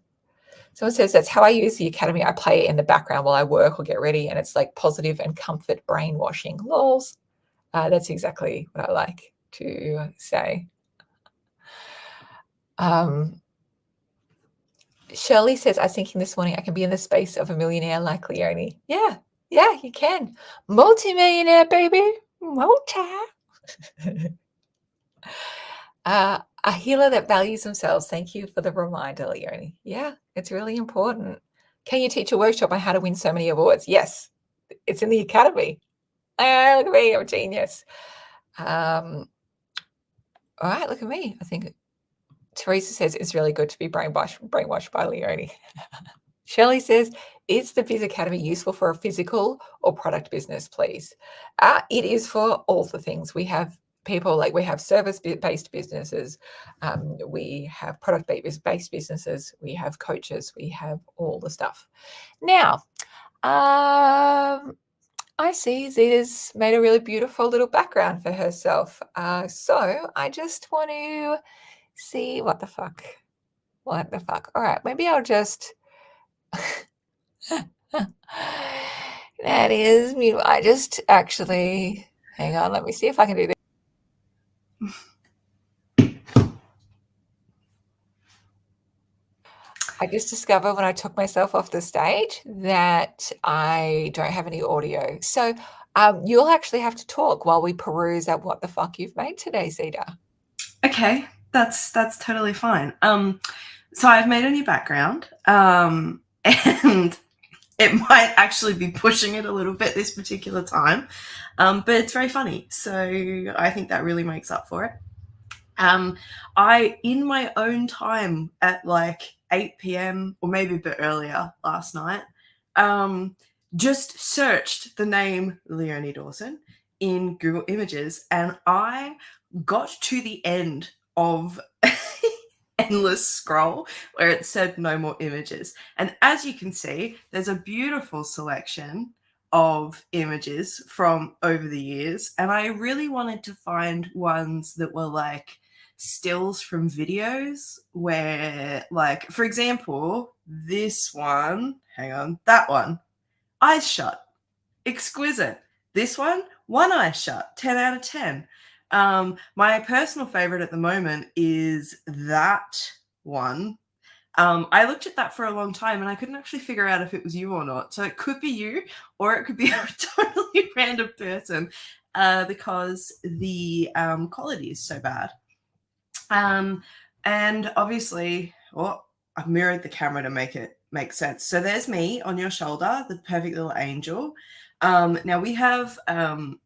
Someone says, that's how I use the Academy. I play it in the background while I work or get ready, and it's like positive and comfort brainwashing. Lols. That's exactly what I like. to say. Shirley says, I was thinking this morning I can be in the space of a millionaire like Leonie. Yeah, you can. Multi-millionaire, baby. Multi. A healer that values themselves. Thank you for the reminder, Leonie. Yeah, it's really important. Can you teach a workshop on how to win so many awards? Yes, it's in the academy. Look at me, I'm a genius. All right, look at me. I think Teresa says it's really good to be brainwashed by Leonie. Shelley says, is the Biz Academy useful for a physical or product business, please? It is for all the things. We have people like we have service-based businesses, we have product-based businesses, we have coaches, we have all the stuff. Now, I see Zita's made a really beautiful little background for herself. So I just want to see what the fuck. All right, maybe I'll just... That is me. I just actually... Hang on, let me see if I can do this. I just discovered when I took myself off the stage that I don't have any audio. So you'll actually have to talk while we peruse at what the fuck you've made today, Zita. Okay, that's totally fine. So I've made a new background, and it might actually be pushing it a little bit this particular time, but it's very funny. So I think that really makes up for it. I, in my own time at like 8 p.m. or maybe a bit earlier last night, just searched the name Leonie Dawson in Google Images, and I got to the end of endless scroll where it said no more images. And as you can see, there's a beautiful selection of images from over the years. And I really wanted to find ones that were like stills from videos where, like, for example, this one, hang on, that one, eyes shut, exquisite. This one eye shut, 10 out of 10. My personal favorite at the moment is that one. I looked at that for a long time and I couldn't actually figure out if it was you or not. So it could be you or it could be a totally random person, because the quality is so bad. And obviously, I've mirrored the camera to make it make sense. So there's me on your shoulder, the perfect little angel. Now we have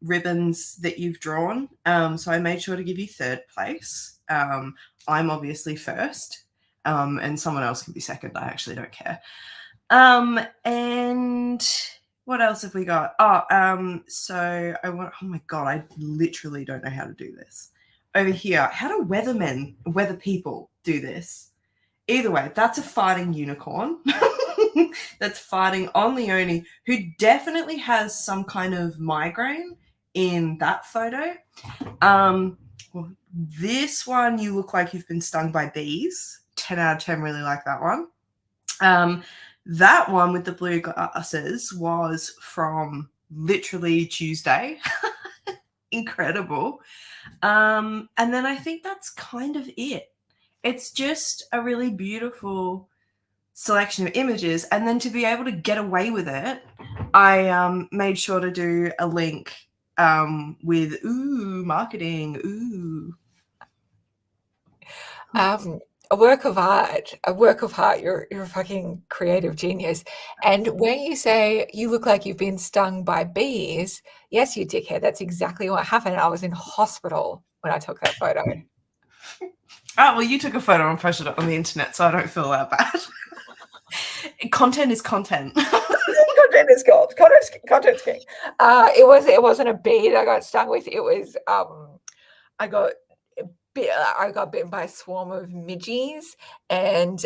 ribbons that you've drawn. So I made sure to give you third place. I'm obviously first, and someone else can be second. I actually don't care. And what else have we got? So I want, oh my God, I literally don't know how to do this. Over here, how do weather people do this? Either way, that's a farting unicorn. That's farting on Leonie, who definitely has some kind of migraine in that photo. Well, this one, you look like you've been stung by bees. 10 out of 10, really like that one. That one with the blue glasses was from literally Tuesday. Incredible. And then I think that's kind of it. It's just a really beautiful selection of images. And then to be able to get away with it, I made sure to do a link with marketing. A work of art. You're a fucking creative genius. And when you say you look like you've been stung by bees, yes, you dickhead, that's exactly what happened. I was in hospital when I took that photo. Well, you took a photo and posted it on the internet, so I don't feel that bad. Content is content. Content is gold. Content's king. It wasn't a bee that I got stung with. It was I got bitten by a swarm of midges, and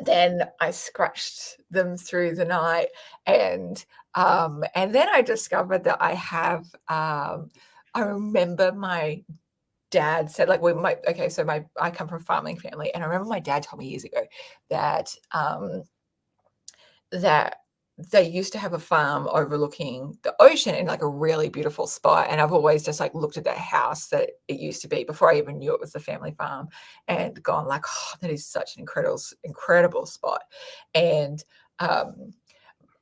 then I scratched them through the night, and then I discovered that I have. I remember my dad said, like, I come from a farming family, and I remember my dad told me years ago that that they used to have a farm overlooking the ocean in like a really beautiful spot. And I've always just like looked at that house that it used to be before I even knew it was the family farm and gone like, oh, that is such an incredible spot. And um,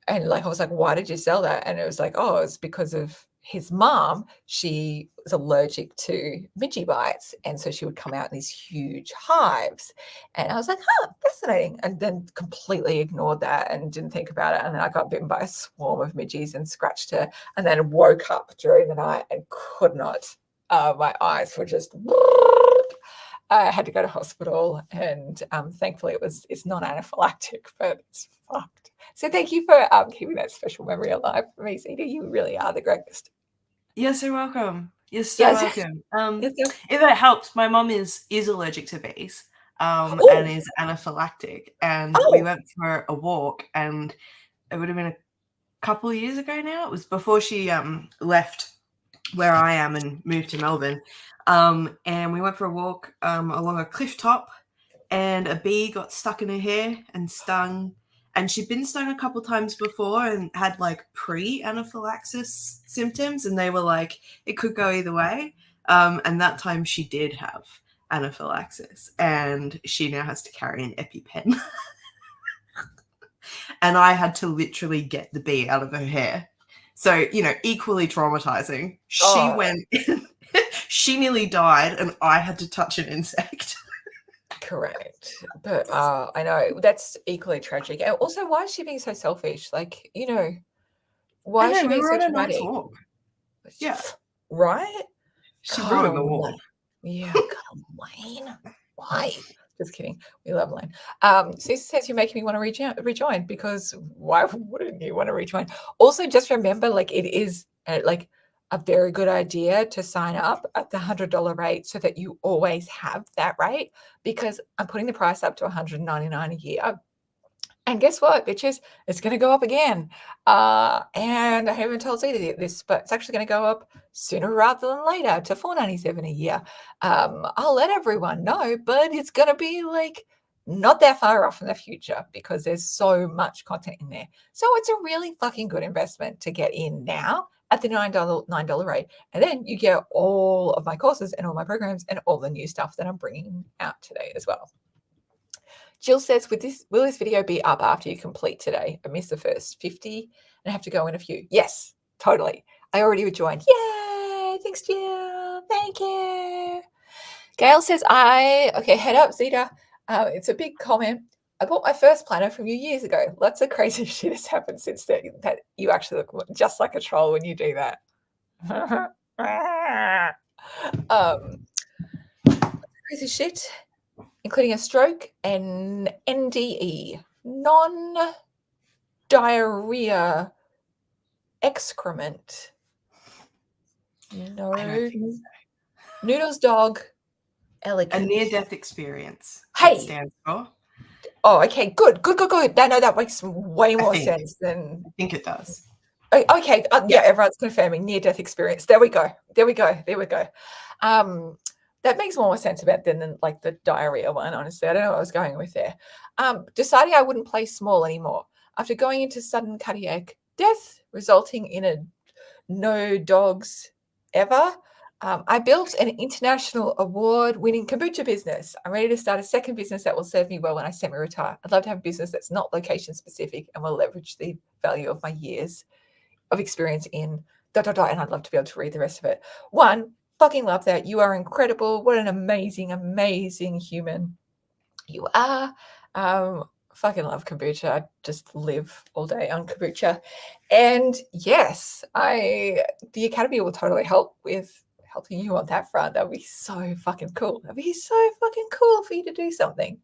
and like I was like, why did you sell that? And it was like, oh, it's because of his mom. She was allergic to midgie bites, and so she would come out in these huge hives. And I was like, huh, fascinating. And then completely ignored that and didn't think about it. And then I got bitten by a swarm of midgies and scratched her, and then woke up during the night and could not. My eyes were just. I had to go to hospital, and thankfully it's not anaphylactic, but it's fucked. So thank you for keeping that special memory alive for me, Zita. You really are the greatest. You're so welcome. You're so Yes. welcome. Yes. If that helps, my mum is allergic to bees, and Oh, is anaphylactic. And we oh, went for a walk, and it would have been a couple of years ago now. It was before she left where I am and moved to Melbourne. And we went for a walk along a cliff top, and a bee got stuck in her hair and stung. And she'd been stung a couple times before and had like pre-anaphylaxis symptoms, and they were like, it could go either way. And that time she did have anaphylaxis, and she now has to carry an EpiPen. And I had to literally get the bee out of her hair. So, equally traumatizing. She went, she nearly died, and I had to touch an insect. correct. But I know that's equally tragic. And also, why is she being so selfish? Like, why is she We being were so on a nice dramatic? walk. Yeah. Right? She ruined the walk. Yeah, Colleen. Why? Just kidding. We love Lane. Susan says you're making me want to rejoin, because why wouldn't you want to rejoin? Also, just remember, like, it is like a very good idea to sign up at the $100 rate so that you always have that rate, because I'm putting the price up to $199 a year. And guess what, bitches? It's going to go up again. And I haven't told Zeta this, but it's actually going to go up sooner rather than later to $497 a year. I'll let everyone know, but it's going to be like not that far off in the future because there's so much content in there. So it's a really fucking good investment to get in now at the $9 rate. And then you get all of my courses and all my programs and all the new stuff that I'm bringing out today as well. Jill says, will this video be up after you complete today? I missed the first 50 and I have to go in a few. Yes, totally. I already rejoined. Yay! Thanks, Jill. Thank you. Gail says, okay, head up, Zeta. It's a big comment. I bought my first planner from you years ago. Lots of crazy shit has happened since then. That you actually look just like a troll when you do that. Crazy shit, including a stroke and NDE, non-diarrhea excrement. No. I don't think so. Noodles dog, elegant. A near-death experience. Hey. It stands for. Oh, okay, good. No, that makes way more sense than. I think it does. Okay, yeah, everyone's confirming near-death experience. There we go. That makes more sense about than like the diarrhea one, honestly. I don't know what I was going with there. Deciding I wouldn't play small anymore after going into sudden cardiac death, resulting in a no dogs ever. I built an international award-winning kombucha business. I'm ready to start a second business that will serve me well when I semi-retire. I'd love to have a business that's not location-specific and will leverage the value of my years of experience in ... and I'd love to be able to read the rest of it. One, fucking love that. You are incredible. What an amazing, amazing human you are. Fucking love kombucha. I just live all day on kombucha. And yes, the Academy will totally help with helping you on that front. That would be so fucking cool. That'd be so fucking cool for you to do something.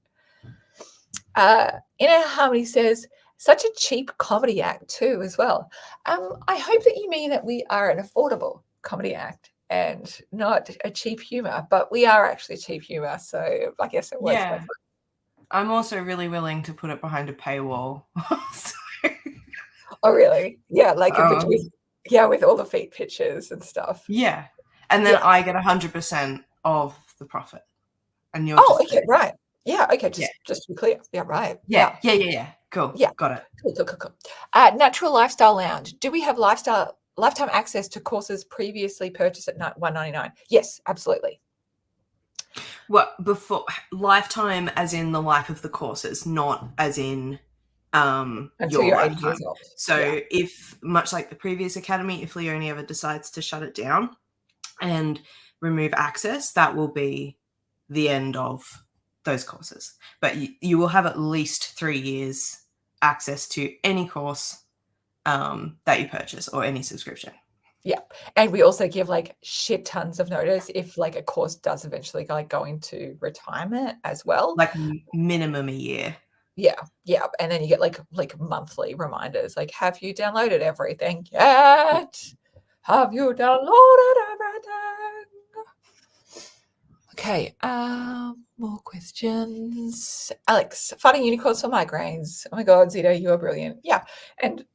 Inner Harmony says, such a cheap comedy act too, as well. I hope that you mean that we are an affordable comedy act and not a cheap humor, but we are actually cheap humor. So I guess it works both ways. I'm also really willing to put it behind a paywall. Oh, really? Yeah, like with all the feet pictures and stuff. Yeah. And then I get 100% of the profit. And you're okay, right. Yeah, okay, just to be clear. Yeah, right. Yeah. Cool. Yeah. Got it. Cool. Natural Lifestyle Lounge. Do we have lifetime access to courses previously purchased at $199? Yes, absolutely. What, before lifetime, as in the life of the courses, not as in Until your you're 80 years lifetime. old. So Yeah. if, much like the previous academy, if Leonie ever decides to shut it down and remove access, that will be the end of those courses. But you will have at least 3 years access to any course that you purchase, or any subscription. Yeah. And we also give like shit tons of notice if like a course does eventually like go into retirement as well. Like minimum a year. Yeah. And then you get like monthly reminders, like, have you downloaded everything yet? Have you downloaded everything? Okay, more questions. Alex, fighting unicorns for migraines. Oh my God, Zita, you are brilliant. Yeah. And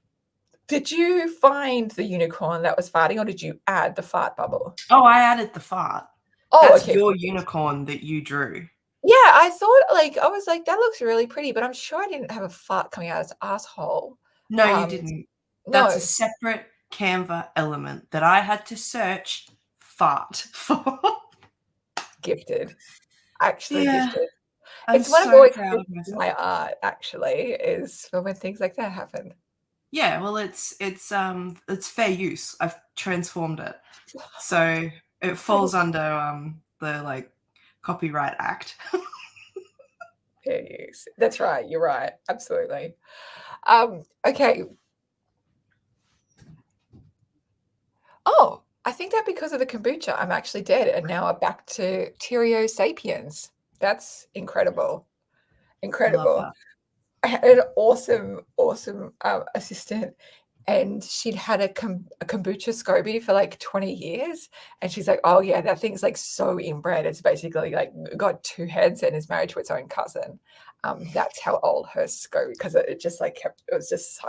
did you find the unicorn that was farting, or did you add the fart bubble? Oh, I added the fart. Oh, That's okay. your Cool. unicorn that you drew. Yeah, I thought I was like, that looks really pretty, but I'm sure I didn't have a fart coming out of its asshole. No, you didn't. That's No, a separate Canva element that I had to search fart for. gifted. Actually Yeah, gifted. I'm It's one of so always proud of myself. my art, actually, is for when things like that happen. Yeah, well, it's fair use. I've transformed it, so it falls under the like Copyright Act. Fair use. That's right. You're right. Absolutely. Okay. Oh, I think that because of the kombucha, I'm actually dead, and now I'm back to Tyrio sapiens. That's incredible. Love Incredible. that. I had an awesome assistant, and she'd had a kombucha SCOBY for like 20 years. And she's like, oh yeah, that thing's like so inbred. It's basically like got 2 heads and is married to its own cousin. That's how old her SCOBY, because it just like it was just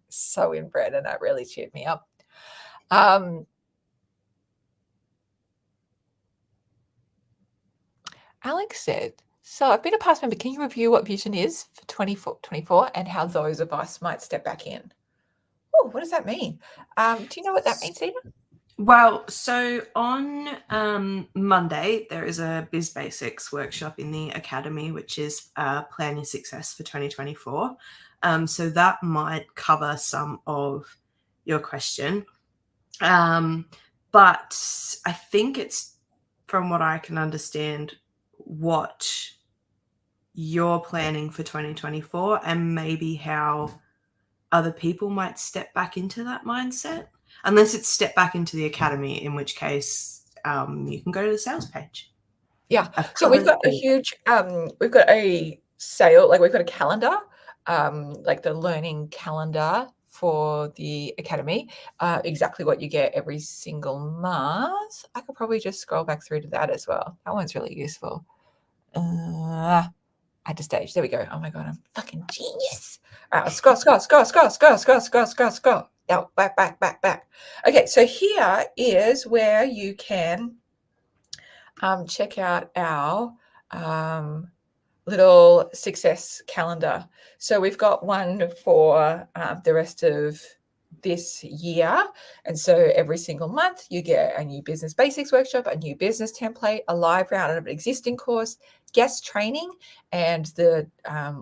so inbred, and that really cheered me up. Alex said, so I've been a past member. Can you review what vision is for 24 and how those of us might step back in? Oh, what does that mean? Do you know what that means, Ina? Well, so on Monday, there is a Biz Basics workshop in the Academy, which is Plan Your Success for 2024. So that might cover some of your question. But I think it's, from what I can understand, what you're planning for 2024, and maybe how other people might step back into that mindset. Unless it's step back into the academy, in which case you can go to the sales page. Yeah. So we've got a huge, we've got a sale, like we've got a calendar, like the learning calendar for the academy, exactly what you get every single month. I could probably just scroll back through to that as well. That one's really useful. At the stage. There we go. Oh my God, I'm fucking genius. All right, scroll. Now back. Okay, so here is where you can check out our little success calendar. So we've got one for the rest of this year. And so every single month you get a new business basics workshop, a new business template, a live round of an existing course, guest training, and the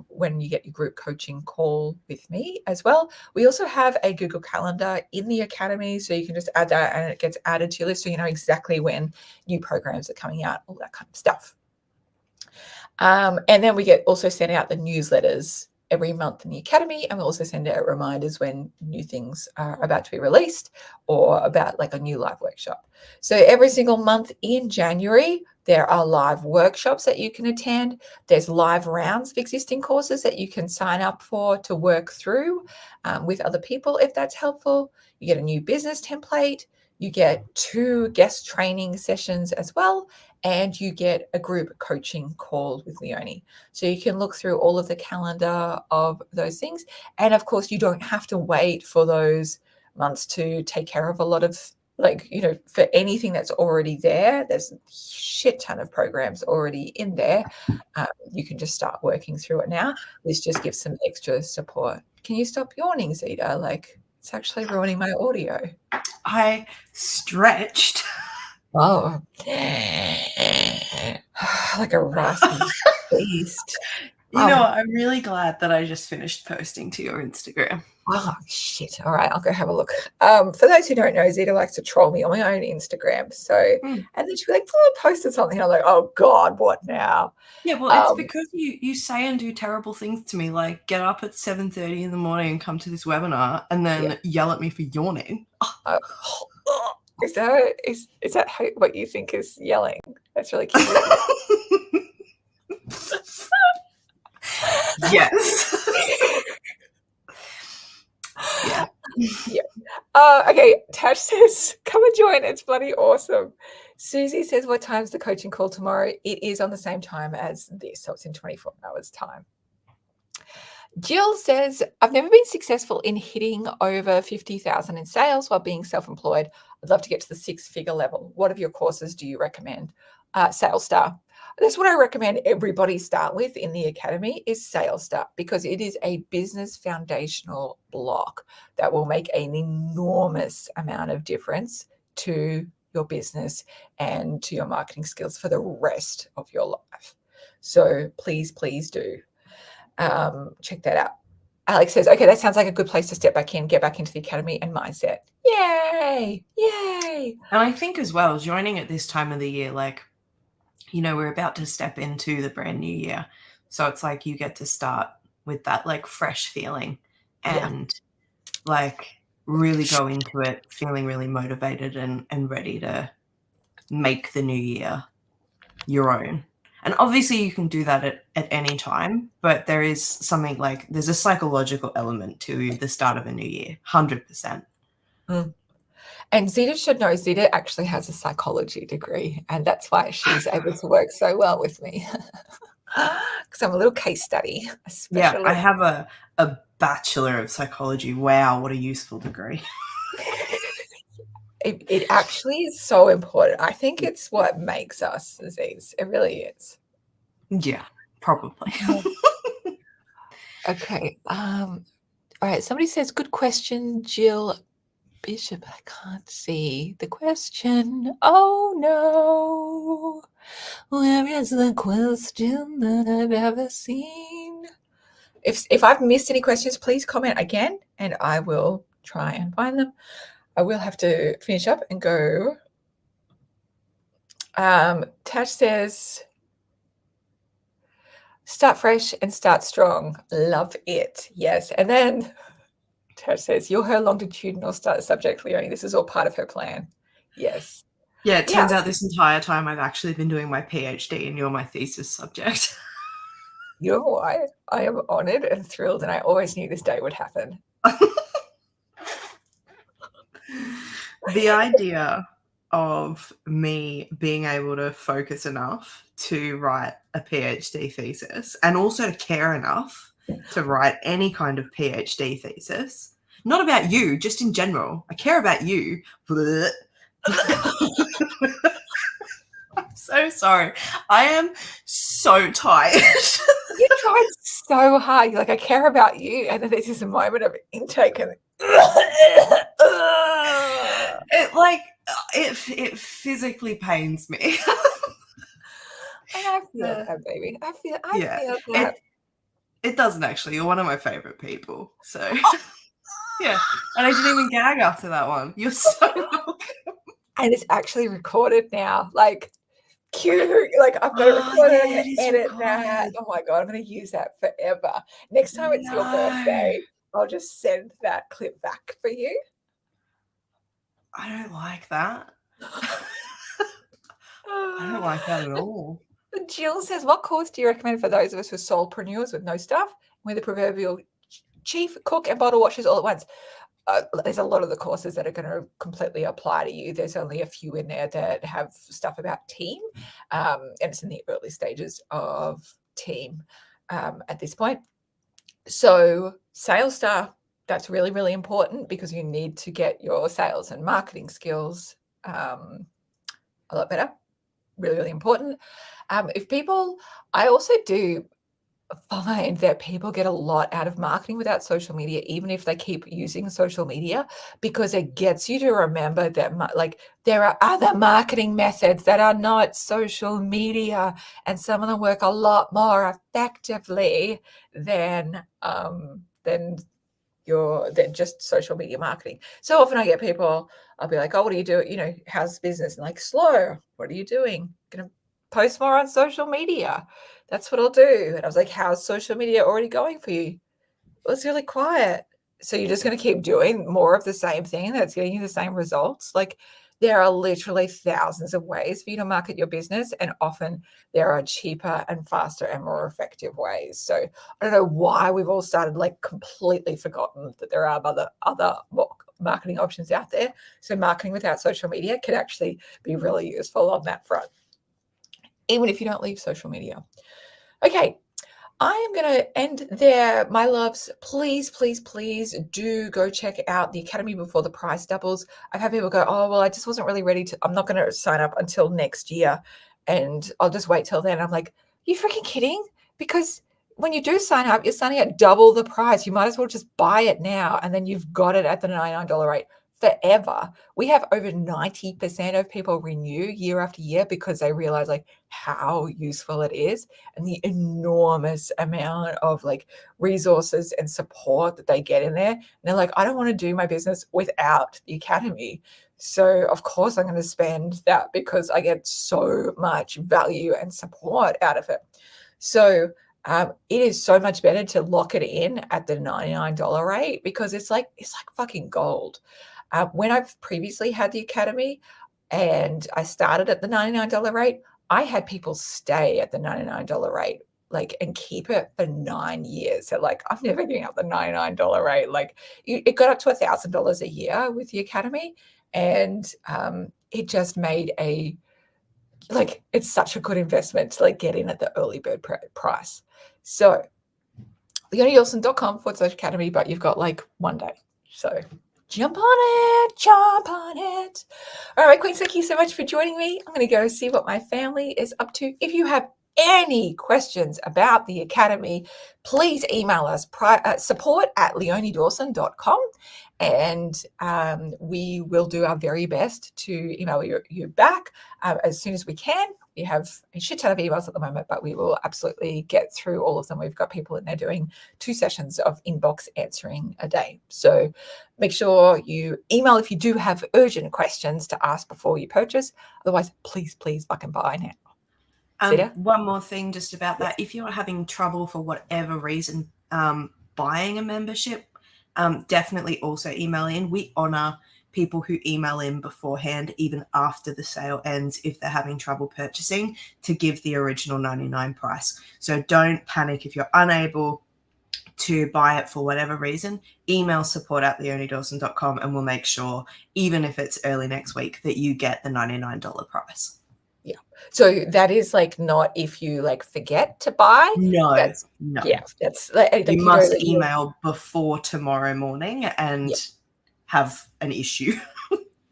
when you get your group coaching call with me as well. We also have a Google Calendar in the academy, so you can just add that and it gets added to your list, so you know exactly when new programs are coming out, all that kind of stuff. And then we get also sent out the newsletters every month in the academy, and we also send out reminders when new things are about to be released or about like a new live workshop. So every single month in January, there are live workshops that you can attend. There's live rounds of existing courses that you can sign up for to work through with other people if that's helpful. You get a new business template. You get 2 guest training sessions as well, and you get a group coaching call with Leonie. So you can look through all of the calendar of those things. And of course, you don't have to wait for those months to take care of a lot of like, for anything that's already there, there's a shit ton of programs already in there. You can just start working through it now. This just gives some extra support. Can you stop yawning, Zeta? Like, it's actually ruining my audio. I stretched. Oh, like a raspy beast. You know, I'm really glad that I just finished posting to your Instagram. Oh, shit. All right, I'll go have a look. For those who don't know, Zeta likes to troll me on my own Instagram. So, and then she'll be like, oh, I posted something. I'm like, oh, God, what now? Yeah, well, it's because you say and do terrible things to me, like get up at 7:30 in the morning and come to this webinar and then yell at me for yawning. Is that what you think is yelling? That's really cute. Yes. Yeah. Okay, Tash says, come and join. It's bloody awesome. Susie says, what time's the coaching call tomorrow? It is on the same time as this, so it's in 24 hours time. Jill says, I've never been successful in hitting over 50,000 in sales while being self-employed. I'd love to get to the 6-figure level. What of your courses do you recommend? Sales Star. That's what I recommend everybody start with in the academy is Sales Star, because it is a business foundational block that will make an enormous amount of difference to your business and to your marketing skills for the rest of your life. So please, please do. Check that out. Alex says, okay, that sounds like a good place to step back in, get back into the academy and mindset. Yay. And I think as well, joining at this time of the year, like, we're about to step into the brand new year. So it's like you get to start with that like fresh feeling and like really go into it feeling really motivated and ready to make the new year your own. And obviously you can do that at any time, but there is something like there's a psychological element to the start of a new year, 100%. And Zeta should know Zeta actually has a psychology degree, and that's why she's able to work so well with me. Because I'm a little case study. Yeah, I have a Bachelor of Psychology. Wow, what a useful degree. It actually is so important. I think it's what makes us Aziz. It really is. Yeah, probably. Okay. All right. Somebody says, good question, Jill Bishop. I can't see the question. Oh no. Where is the question that I've ever seen? If I've missed any questions, please comment again and I will try and find them. I will have to finish up and go. Tash says, start fresh and start strong. Love it. Yes. And then Tash says, you're her longitudinal subject, Leonie. This is all part of her plan. Yes. Yeah, it turns out this entire time I've actually been doing my PhD and you're my thesis subject. You know why? I am honored and thrilled, and I always knew this day would happen. The idea of me being able to focus enough to write a PhD thesis and also to care enough to write any kind of PhD thesis, not about you, just in general. I care about you. I'm so sorry. I am so tired. You tried so hard. You're like, I care about you. And then there's this moment of intake and it physically pains me. And I feel that, baby. I feel that. It doesn't actually. You're one of my favorite people. So yeah. And I didn't even gag after that one. You're so welcome. And it's actually recorded now. Like, cute. Like, I've got it recorded. I'm going to edit that. Oh my God, I'm going to use that forever. Next time it's your birthday, I'll just send that clip back for you. I don't like that. I don't like that at all. Jill says, what course do you recommend for those of us who are solopreneurs with no staff, with the proverbial chief cook and bottle washers all at once? There's a lot of the courses that are going to completely apply to you. There's only a few in there that have stuff about team, and it's in the early stages of team at this point. So Sales Star, That's really, really important because you need to get your sales and marketing skills a lot better. Really, really important. I also do find that people get a lot out of marketing without social media, even if they keep using social media, because it gets you to remember that there are other marketing methods that are not social media, and some of them work a lot more effectively than just social media marketing. So often I get people, I'll be like, oh, what do you do? How's business? And like, slow. What are you doing? Gonna post more on social media. That's what I'll do. And I was like, how's social media already going for you? Well, it's really quiet. So you're just going to keep doing more of the same thing that's getting you the same results. Like, there are literally thousands of ways for you to market your business, and often there are cheaper and faster and more effective ways. So I don't know why we've all started like completely forgotten that there are other marketing options out there. So marketing without social media can actually be really useful on that front, even if you don't leave social media. Okay, I am going to end there, my loves. Please, please, please do go check out the Academy before the price doubles. I've had people go, oh, well, I just wasn't really ready to, I'm not going to sign up until next year, and I'll just wait till then. I'm like, you freaking kidding? Because when you do sign up, you're signing at double the price. You might as well just buy it now, and then you've got it at the $99 rate forever. We have over 90% of people renew year after year because they realize like how useful it is and the enormous amount of like resources and support that they get in there. And they're like, I don't want to do my business without the Academy. So of course I'm going to spend that because I get so much value and support out of it. So it is so much better to lock it in at the $99 rate because it's like fucking gold. When I've previously had the Academy and I started at the $99 rate, I had people stay at the $99 rate, like, and keep it for 9 years. So like, I'm never giving up the $99 rate. Like, it got up to $1,000 a year with the Academy, and it just made it's such a good investment to like get in at the early bird price. So leoniadawson.com/academy, but you've got like 1 day. So jump on it. All right, Queens, thank you so much for joining me. I'm going to go see what my family is up to. If you have any questions about the Academy, please email us support@leoniadawson.com, and we will do our very best to email you back as soon as we can. We have a shit ton of emails at the moment, but we will absolutely get through all of them. We've got people in there doing 2 sessions of inbox answering a day. So make sure you email if you do have urgent questions to ask before you purchase. Otherwise, please, please fucking buy now. One more thing just about that. If you're having trouble for whatever reason buying a membership, definitely also email in. We honor people who email in beforehand, even after the sale ends, if they're having trouble purchasing, to give the original $99 price. So don't panic if you're unable to buy it for whatever reason. Email support@leoniadawson.com and we'll make sure, even if it's early next week, that you get the $99 price. Yeah. So that is like not if you like forget to buy. No. Yeah, that's like you must email before tomorrow morning and have an issue.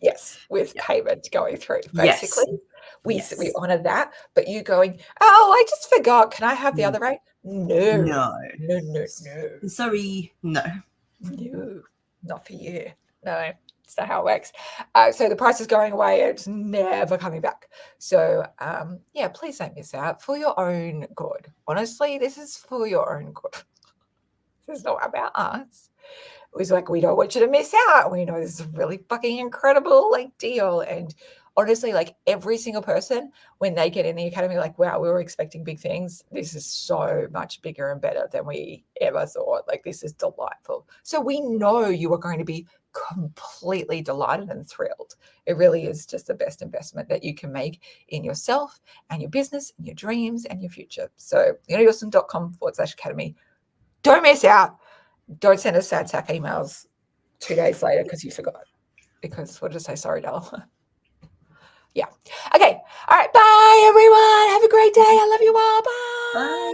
Yes, with payment going through. Basically, yes. we honor that. But you going, oh, I just forgot. Can I have the other rate? No. Sorry, no, not for you. No. That's not how it works. So the price is going away. It's never coming back. So please don't miss out for your own good. Honestly, this is for your own good. This is not about us. It was like, we don't want you to miss out. We know this is a really fucking incredible like deal. And honestly, like every single person, when they get in the Academy, like, wow, we were expecting big things. This is so much bigger and better than we ever thought. Like, this is delightful. So we know you are going to be completely delighted and thrilled. It really is just the best investment that you can make in yourself and your business and your dreams and your future. So leoniadawson.com/academy. Don't miss out. Don't send us sad sack emails 2 days later because you forgot. Because we'll just say, sorry, doll. Yeah. Okay. All right. Bye, everyone. Have a great day. I love you all. Bye.